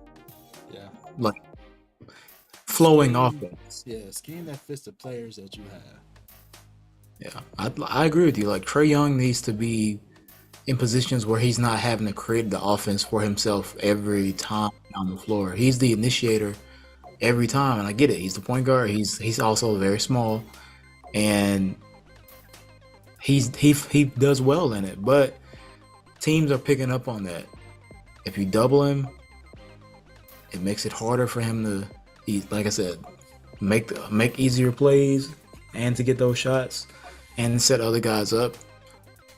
flowing offense. Yeah, scheme that fits the players that you have. Yeah, I agree with you. Like, Trey Young needs to be in positions where he's not having to create the offense for himself every time on the floor. He's the initiator every time, and I get it. He's the point guard. He's also very small, and he does well in it. But teams are picking up on that. If you double him, it makes it harder for him to, like I said, make easier plays and to get those shots and set other guys up.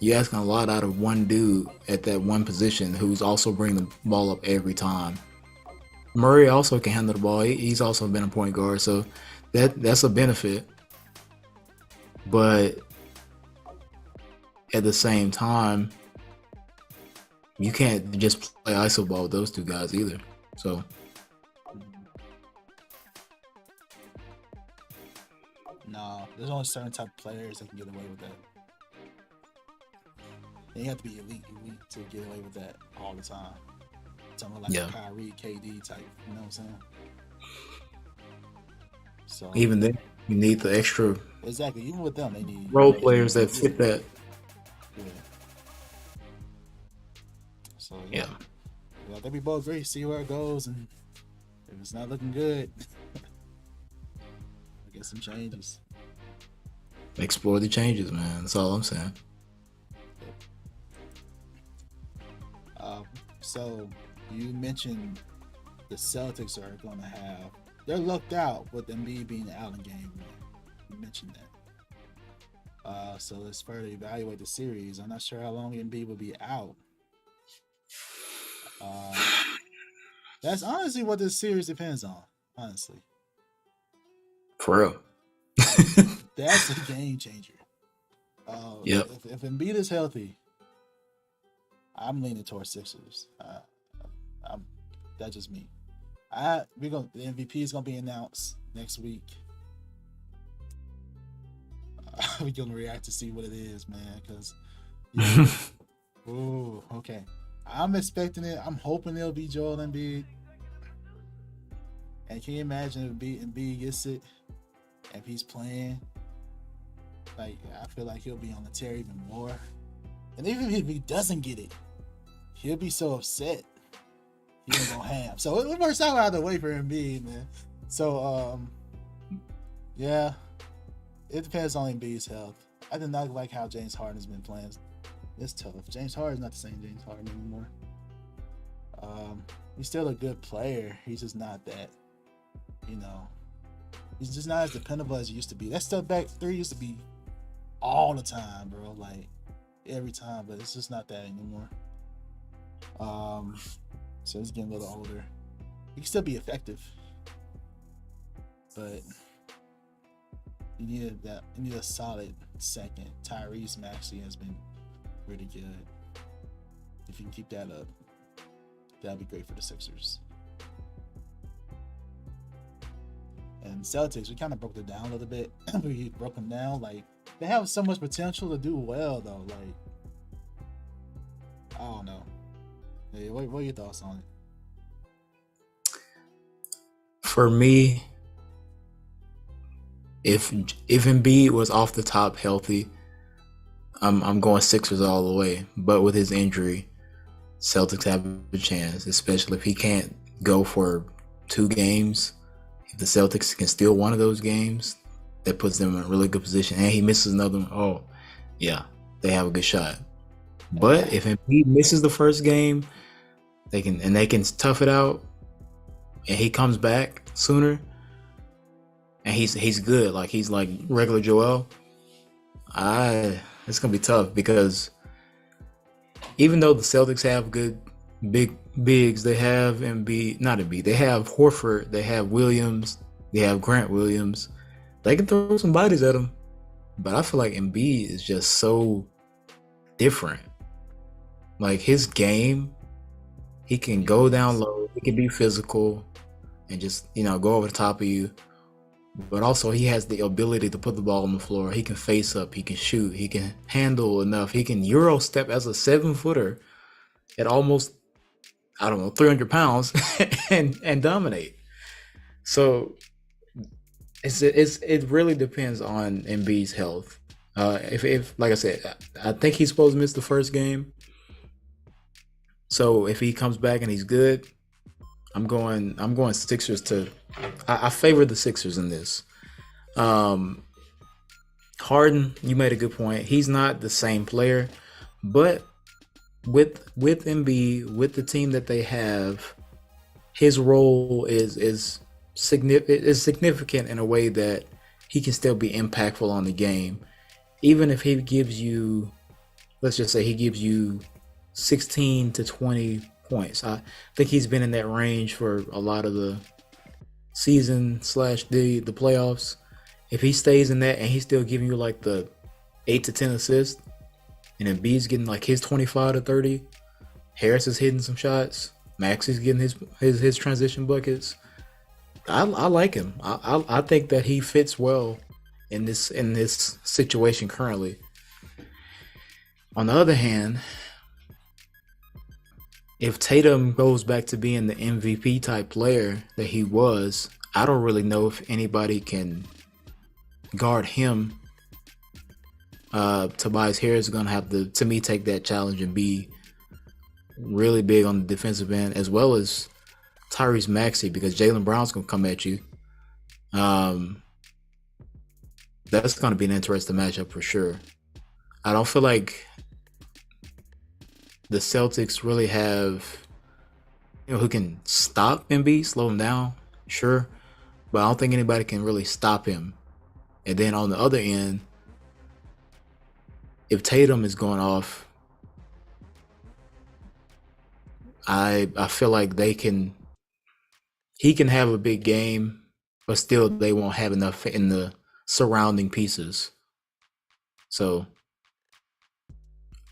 You're asking a lot out of one dude at that one position who's also bringing the ball up every time. Murray also can handle the ball. He's also been a point guard, so that's a benefit. But at the same time, you can't just play iso ball with those two guys either. So no, there's only certain type of players that can get away with that. You have to be elite to get away with that all the time. Something like a Kyrie, KD type, you know what I'm saying? So even then, you need the extra. Exactly. Even with them, they need role players that fit that. Yeah. So yeah, I think we both agree. See where it goes, and if it's not looking good, we get some changes. Explore the changes, man. That's all I'm saying. So you mentioned the Celtics are going to have. They're lucked out with Embiid being the Allen game. You mentioned that. So let's further evaluate the series. I'm not sure how long Embiid will be out. That's honestly what this series depends on. Honestly, for real, that's a game changer. Yep. If Embiid is healthy, I'm leaning towards Sixers. That's just me. The MVP is gonna be announced next week. We're gonna react to see what it is, man. Because, ooh, okay. I'm expecting it. I'm hoping it'll be Joel Embiid. And can you imagine if Embiid gets it? If he's playing, I feel like he'll be on the tear even more. And even if he doesn't get it, he'll be so upset. He ain't gonna have. So it works out either way for Embiid, man. So yeah, it depends on Embiid's health. I did not like how James Harden's been playing. It's tough. James Harden's not the same James Harden anymore. He's still a good player. He's just not that. He's just not as dependable as he used to be. That step back three used to be all the time, bro. Like, every time, but it's just not that anymore. So he's getting a little older. He can still be effective, but you need a solid second. Tyrese Maxey has been pretty good. If you can keep that up, that'd be great for the Sixers. And Celtics, we kind of broke them down a little bit. We broke them down. Like, they have so much potential to do well, though. Like, I don't know. Hey, what are your thoughts on it? For me, if Embiid was off the top healthy, I'm going Sixers all the way. But with his injury, Celtics have a chance, especially if he can't go for 2 games. If the Celtics can steal one of those games, that puts them in a really good position. And he misses another one. Oh, yeah, they have a good shot. But if Embiid misses the first game, they can tough it out, and he comes back sooner, and he's good. Like, he's like regular Joel. It's gonna be tough because even though the Celtics have good big bigs, they have Embiid, they have Horford, they have Williams, they have Grant Williams. They can throw some bodies at him, but I feel like Embiid is just so different. Like, his game, he can go down low, he can be physical and just, go over the top of you. But also, he has the ability to put the ball on the floor. He can face up, he can shoot, he can handle enough. He can Euro step as a 7-footer at almost, 300 pounds and dominate. So it really depends on Embiid's health. If like I said, I think he's supposed to miss the first game. So if he comes back and he's good, I'm going Sixers to. I favor the Sixers in this. Harden, you made a good point. He's not the same player, but with Embiid, with the team that they have, his role is significant in a way that he can still be impactful on the game, even if he gives you, let's just say he gives you 16 to 20 points. I think he's been in that range for a lot of the season / the playoffs. If he stays in that and he's still giving you like the 8 to 10 assists, and Embiid's getting like his 25 to 30, Harris is hitting some shots, Max is getting his transition buckets, I like him. I think that he fits well in this situation currently. On the other hand, if Tatum goes back to being the MVP type player that he was, I don't really know if anybody can guard him. Tobias Harris is going to have to me, take that challenge and be really big on the defensive end, as well as Tyrese Maxey, because Jaylen Brown's going to come at you. That's going to be an interesting matchup for sure. I don't feel like the Celtics really have, who can stop Embiid, slow him down, sure, but I don't think anybody can really stop him. And then on the other end, if Tatum is going off, I feel like he can have a big game, but still they won't have enough in the surrounding pieces. So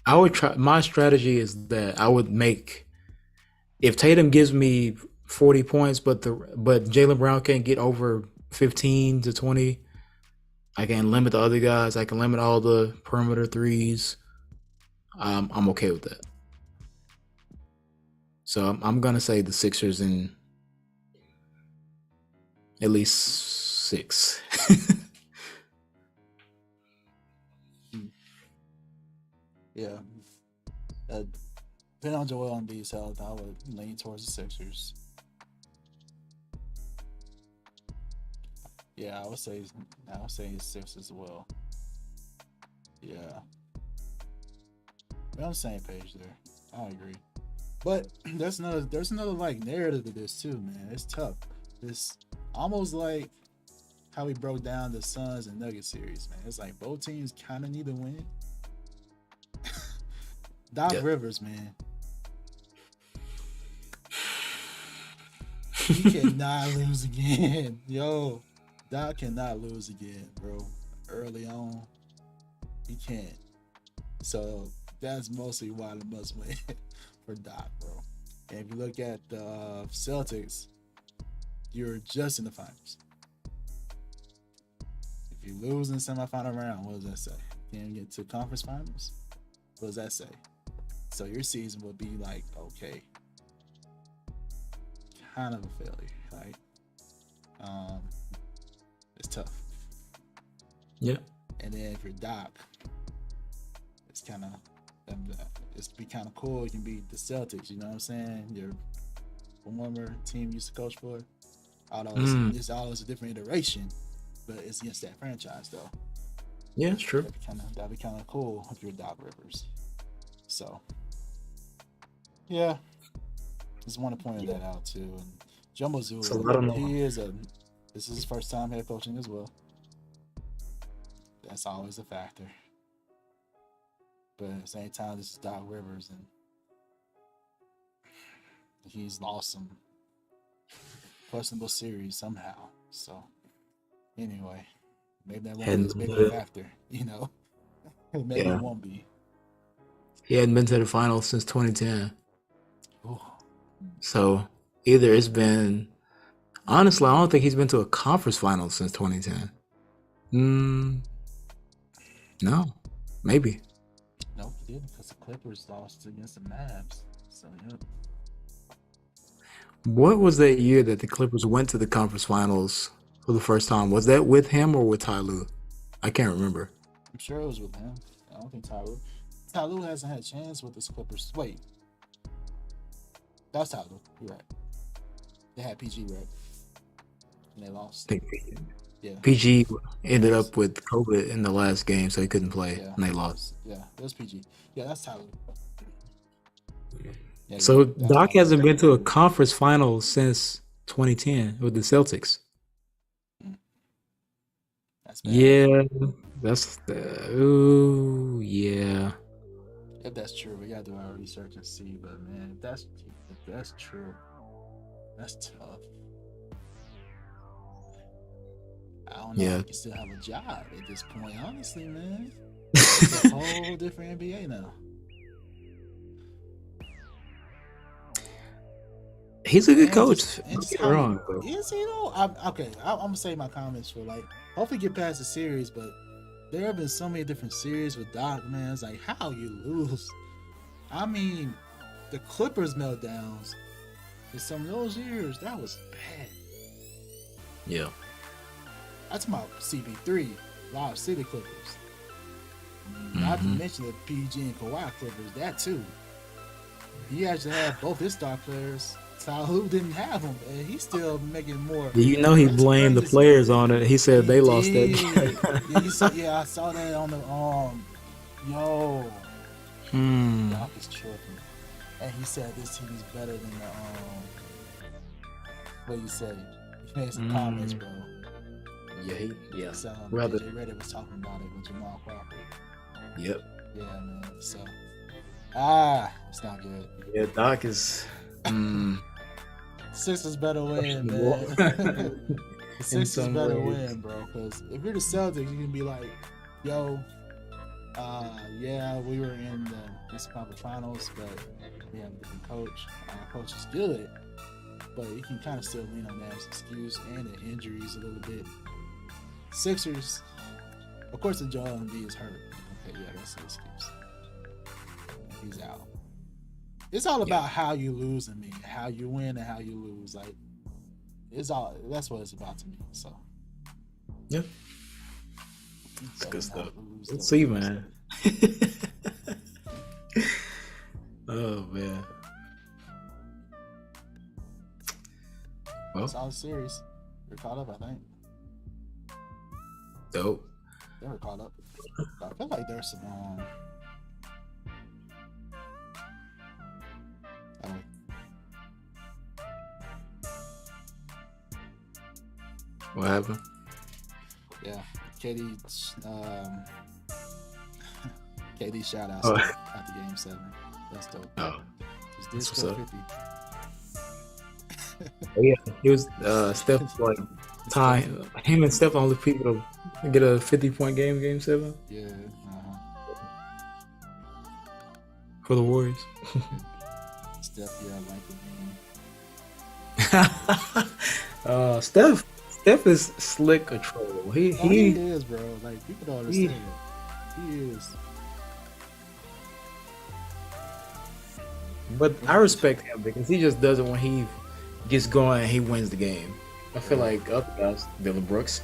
I would try. My strategy is that I would make, if Tatum gives me 40 points, but Jaylen Brown can't get over 15 to 20, I can limit the other guys. I can limit all the perimeter threes. I'm okay with that. So I'm gonna say the Sixers in at least 6. Yeah. Depending on Joel Embiid's health, I would lean towards the Sixers. Yeah, I would say 6 as well. Yeah. We're on the same page there. I agree. But there's another like narrative to this too, man. It's tough. It's almost like how we broke down the Suns and Nuggets series, man. It's like both teams kind of need to win. Doc Yeah. Rivers, man. He cannot lose again. Yo, Doc cannot lose again, bro. Early on, he can't. So that's mostly why the must win for Doc, bro. And if you look at the Celtics, you're just in the finals. If you lose in the semifinal round, what does that say? Can't get to conference finals? What does that say? So your season would be like, okay, kind of a failure, right? It's tough. Yeah. And then if you're Doc, it's kind of it's be kind of cool. You can beat the Celtics. You know what I'm saying? Your former team used to coach for. Although it's always a different iteration, but it's against that franchise though. Yeah, it's true. That'd be kind of cool if you're Doc Rivers. So, yeah, just want to point that out too. And Jumbo Zulu, this is his first time head coaching as well. That's always a factor. But at the same time, this is Doc Rivers, and he's lost some questionable series somehow. So, anyway, maybe that won't be as big of a factor, you know? Maybe it won't be. He hadn't been to the finals since 2010. Ooh. So, either it's been... Honestly, I don't think he's been to a conference final since 2010. No. Maybe. No, he didn't, because the Clippers lost against the Mavs. So, yep. What was that year that the Clippers went to the conference finals for the first time? Was that with him or with Ty Lue? I can't remember. I'm sure it was with him. I don't think Ty Lue. Ty Lue hasn't had a chance with the Clippers. Wait. That was Ty Lue. You're right. They had PG, right? And they lost. Yeah. PG ended up with COVID in the last game, so he couldn't play, and they lost. Yeah, it was PG. Yeah, that's Ty Lue. Yeah, so Doc hasn't been to a conference final since 2010 with the Celtics. That's bad. Yeah, that's yeah. If that's true, we gotta do our research and see. But man, if that's true, that's tough. I don't know if you can still have a job at this point. Honestly, man, it's a whole different NBA now. He's a good coach. Don't get me wrong, bro. Is he though? I'm gonna say my comments for hopefully get past the series, but there have been so many different series with Doc, man. It's like how you lose. I mean, the Clippers meltdowns in some of those years, that was bad. Yeah. That's about CP3, Lob City Clippers. Not to mention the PG and Kawhi Clippers, that too. He actually had both his star players. Ty Lue didn't have them, and he's still making more. You know, he blamed the players on it. He said they lost that game. I saw that on the Doc is tripping, and he said this team is better than the what you say? He made some comments, bro. Yeah. Rather, Reddit was talking about it with Jamal Crawford. Yep. Yeah, man. So, it's not good. Yeah, Doc is. Sixers better win, man. The Sixers better win, bro. Because if you're the Celtics, you can be like, yo, we were in the Eastern Conference Finals, but we have a different coach. Our coach is good, but you can kind of still lean on that as an excuse and the injuries a little bit. Sixers, of course, the Joel Embiid is hurt. Okay, yeah, that's an excuse. He's out. It's all about how you lose in me, how you win and how you lose. Like, that's what it's about to me. So, yeah, it's good stuff. Let's see, man. Oh man. Well, it's all series. We're caught up, I think. Dope. They were caught up. I feel like there's some. What happened? Yeah, Katie. KD shout out Oh. Steph after Game 7. That's dope. Oh, Just did that's what's score up. 50. Oh, yeah, it was Steph like time. Him and Steph only people to get a 50-point game in Game 7 Yeah. for the Warriors. Steph, yeah, I like the game. Steph is slick a troll. He is, bro. Like, people don't understand it. He is. But I respect him because he just does it when he gets going and he wins the game. I feel like other guys, Dylan Brooks,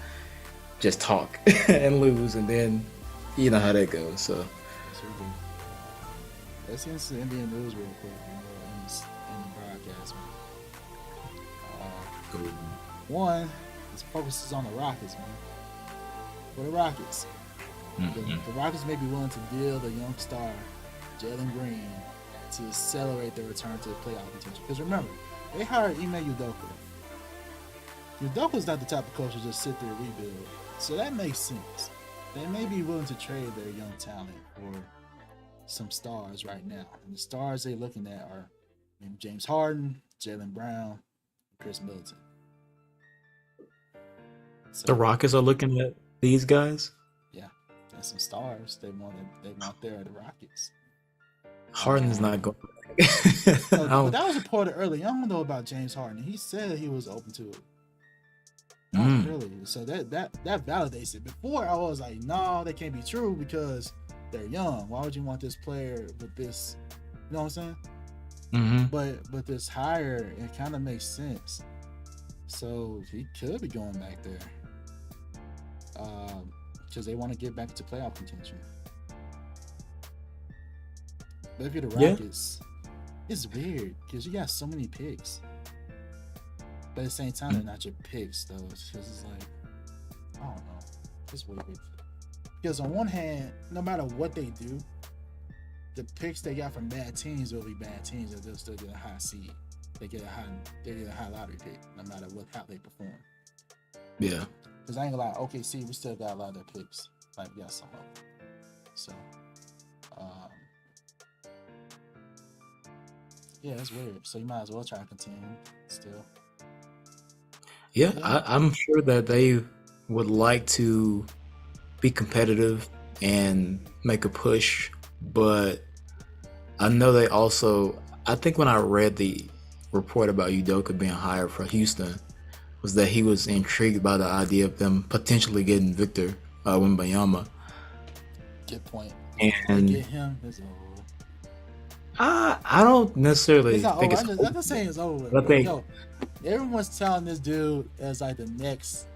just talk and lose, and then you know how that goes. So let's get into the NBA news real quick, in the broadcast. One, this focuses on the Rockets, man. For the Rockets, the Rockets may be willing to deal the young star Jalen Green to accelerate their return to the playoff contention. Because remember, they hired Ime Udoka. Udoka's not the type of coach to just sit there and rebuild, so that makes sense. They may be willing to trade their young talent for some stars right now. And the stars they're looking at are James Harden, Jaylen Brown, and Chris Middleton. So, the Rockets are looking at these guys. Yeah, that's some stars they want there at the Rockets. Harden's not going. But that was reported early on though about James Harden. He said he was open to it. Really, so that validates it. Before I was like, no, that can't be true because they're young. Why would you want this player with this? You know what I'm saying? But this hire, it kind of makes sense. So he could be going back there because they want to get back into playoff contention. But if you're the Rockets, it's weird because you got so many picks. But at the same time, they're not your picks, though. It's like, I don't know. It's weird. Because on one hand, no matter what they do, the picks they got from bad teams will be bad teams, and they'll still get a high seed. They get a high lottery pick, no matter how they perform. Yeah. Because I ain't gonna lie, OKC, we still got a lot of their picks. Like, we got some of them. So, yeah, it's weird. So you might as well try to continue still. Yeah, I'm sure that they would like to be competitive and make a push, but I know they also, I think when I read the report about Udoka being hired for Houston, was that he was intrigued by the idea of them potentially getting Victor Wembanyama. Good point. And get him, it's over. I don't necessarily think I'm not saying it's over. But I think everyone's telling this dude as like the next,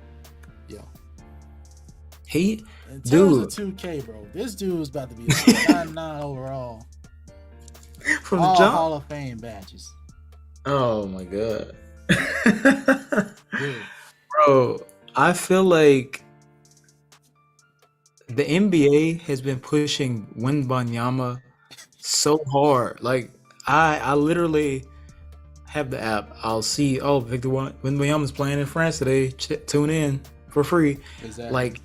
he, dude, 2K, bro. This dude's about to be a 99 overall. From all the jump, Hall of Fame badges. Oh my god, Dude. Bro! I feel like the NBA has been pushing Wembanyama so hard. Like I literally have the app. I'll see, Victor Wembanyama's playing in France today. Tune in for free. Exactly. Like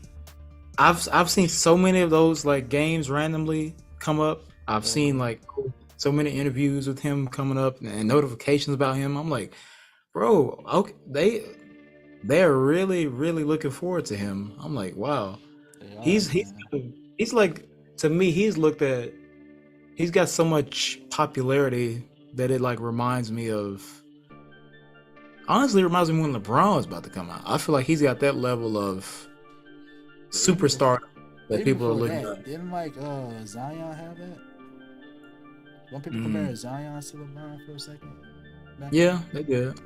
I've seen so many of those like games randomly come up. I've seen like so many interviews with him coming up and notifications about him. I'm like, bro, okay, they're really looking forward to him. I'm like, wow. He's like, to me, he's got so much popularity that it like reminds me when LeBron was about to come out. I feel like he's got that level of superstar that people are looking at. Didn't Zion have that? Don't people compare Zion to LeBron for a second? Yeah, they did.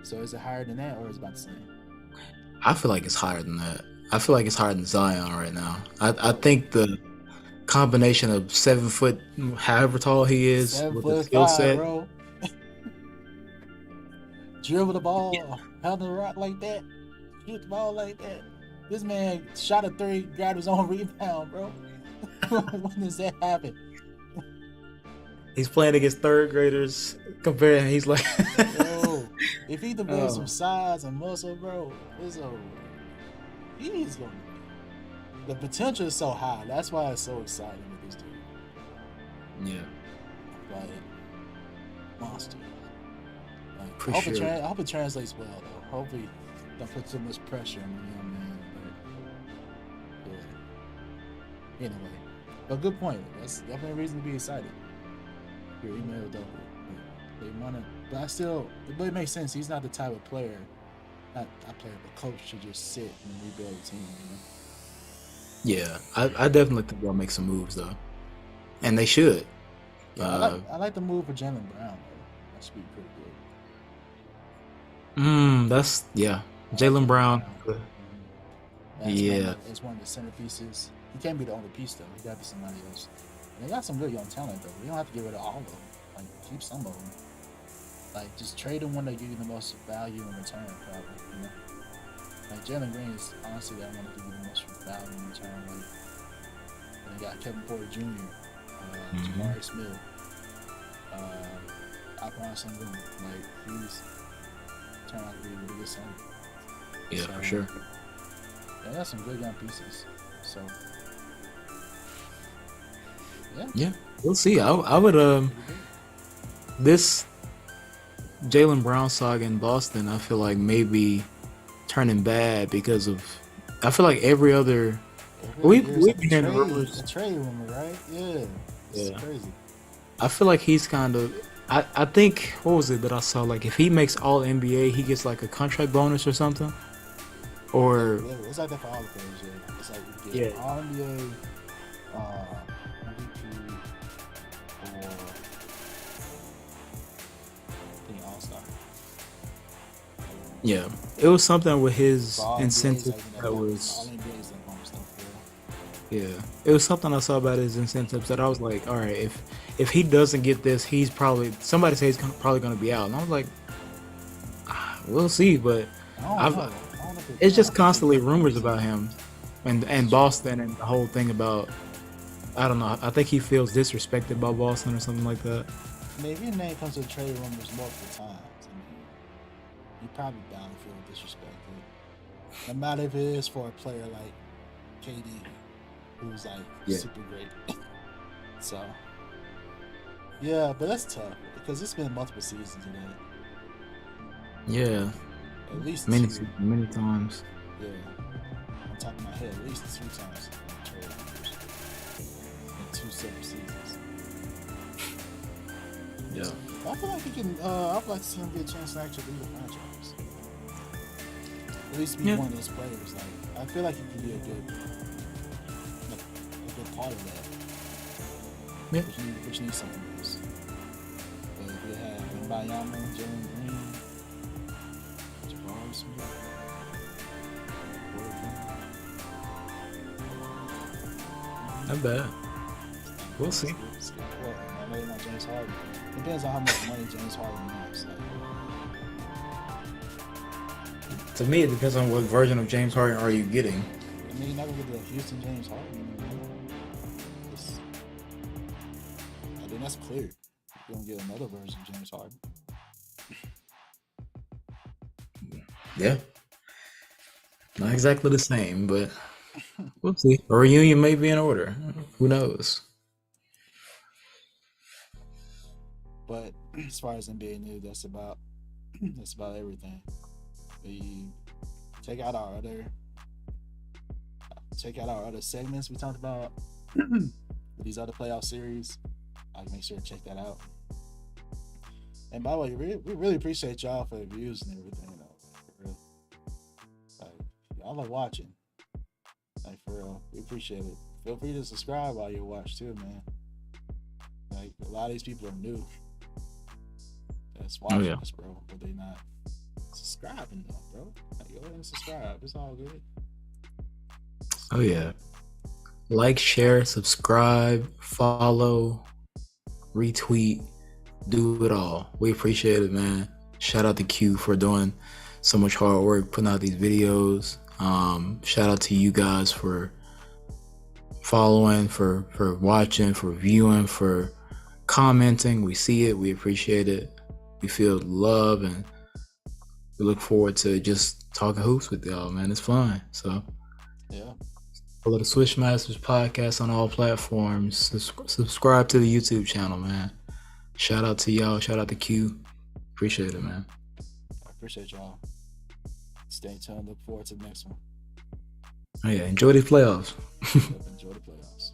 So is it higher than that or is it about the same? I feel like it's higher than that. I feel like it's higher than Zion right now. I think the combination of 7 foot, however tall he is, with the skill set, bro. Dribble the ball, handle the rock like that, shoot the ball like that. This man shot a 3, grabbed his own rebound, bro. When does that happen? He's playing against third graders. Comparing, he's like, yo, if he develops some size and muscle, bro, it's over. He's gonna. The potential is so high. That's why it's so exciting with this dude. Yeah, Like monster. Like, for I hope sure. I hope it translates well though. Hopefully, don't put too much pressure on the young man. But yeah. Anyway, but good point. That's definitely a reason to be excited. Your email double. They want to, but it makes sense. He's not the type of player, not player, but coach to just sit and rebuild a team. Yeah, I definitely think they'll make some moves though, and they should. Yeah, I like the move for Jaylen Brown though. That should be pretty good. That's I like Jaylen Brown. Yeah, As one of the centerpieces. He can't be the only piece though. He got to be somebody else. And they got some good young talent though. You don't have to get rid of all of them. Like keep some of them. Like just trade them when they give you the most value in return, probably. You know, like Jalen Green is honestly that one to give you the most value in return. Like they got Kevin Porter Jr., Jabari Smith, Akron Sengun. Like he's turned out to be a really good center. yeah, for sure. They got some good young pieces. So yeah, we'll see. I would this Jaylen Brown saga in Boston, I feel like maybe turning bad because of. I feel like every other we've been hearing rumors. A trade rumor, right? Yeah, it's crazy. I feel like he's kind of. I think what was it that I saw? Like if he makes All NBA, he gets like a contract bonus or something. Or it's like that for all the players. Yeah, it's like you get All NBA, MVP, or I think All Star. Yeah, it was something with his incentive like, that was. All NBA's like bump stuff. Yeah, it was something I saw about his incentives that I was like, all right, if he doesn't get this, he's probably somebody says he's probably going to be out, and I was like, we'll see, but it's just constantly rumors about him and Boston and the whole thing about. I don't know. I think he feels disrespected by Boston or something like that. I mean, if your name comes to trade rumors multiple times, I mean, you're probably bound to feel disrespected. No matter if it is for a player like KD, who's like super great. So, yeah, but that's tough because it's been multiple seasons of that. Yeah. At least many times. Yeah. On top of my head, at least 2 times in 2 separate seasons. Yeah. I feel like he can. I'd like to see him get a chance to actually lead the franchise. At least be one of those players. Like I feel like he can be a good part of that. Yeah. Which needs something else. But if you have Mbayama, Jalen Green, Jabari Smith, not bad. We'll see. I really want James Harden. Depends on how much money James Harden wants. To me, it depends on what version of James Harden are you getting. I mean, you're not gonna get the Houston James Harden. I think that's clear. You're gonna get another version of James Harden. Yeah. Not exactly the same, but we'll see. A reunion may be in order. Who knows? But as far as NBA news, that's about everything. We check out our other segments we talked about with these other playoff series. Make sure to check that out. And by the way, we really appreciate y'all for the views and everything. For real. Y'all are watching. For real, we appreciate it. Feel free to subscribe while you watch too, man. A lot of these people are new. That's watching us, bro, but they not subscribing though, bro. Go ahead and subscribe. It's all good. Oh yeah. Like, share, subscribe, follow, retweet, do it all. We appreciate it, man. Shout out to Q for doing so much hard work putting out these videos. Shout out to you guys for following, for watching, for viewing, for commenting. We see it. We appreciate it. We feel love, and we look forward to just talking hoops with y'all, man. It's fun. So yeah, Follow the Swish Masters Podcast on all platforms. Subscribe to the YouTube channel, man. Shout out to y'all. Shout out to Q. Appreciate it, man. I appreciate y'all. Stay tuned. Look forward to the next one. Oh, yeah. Enjoy the playoffs. Enjoy the playoffs.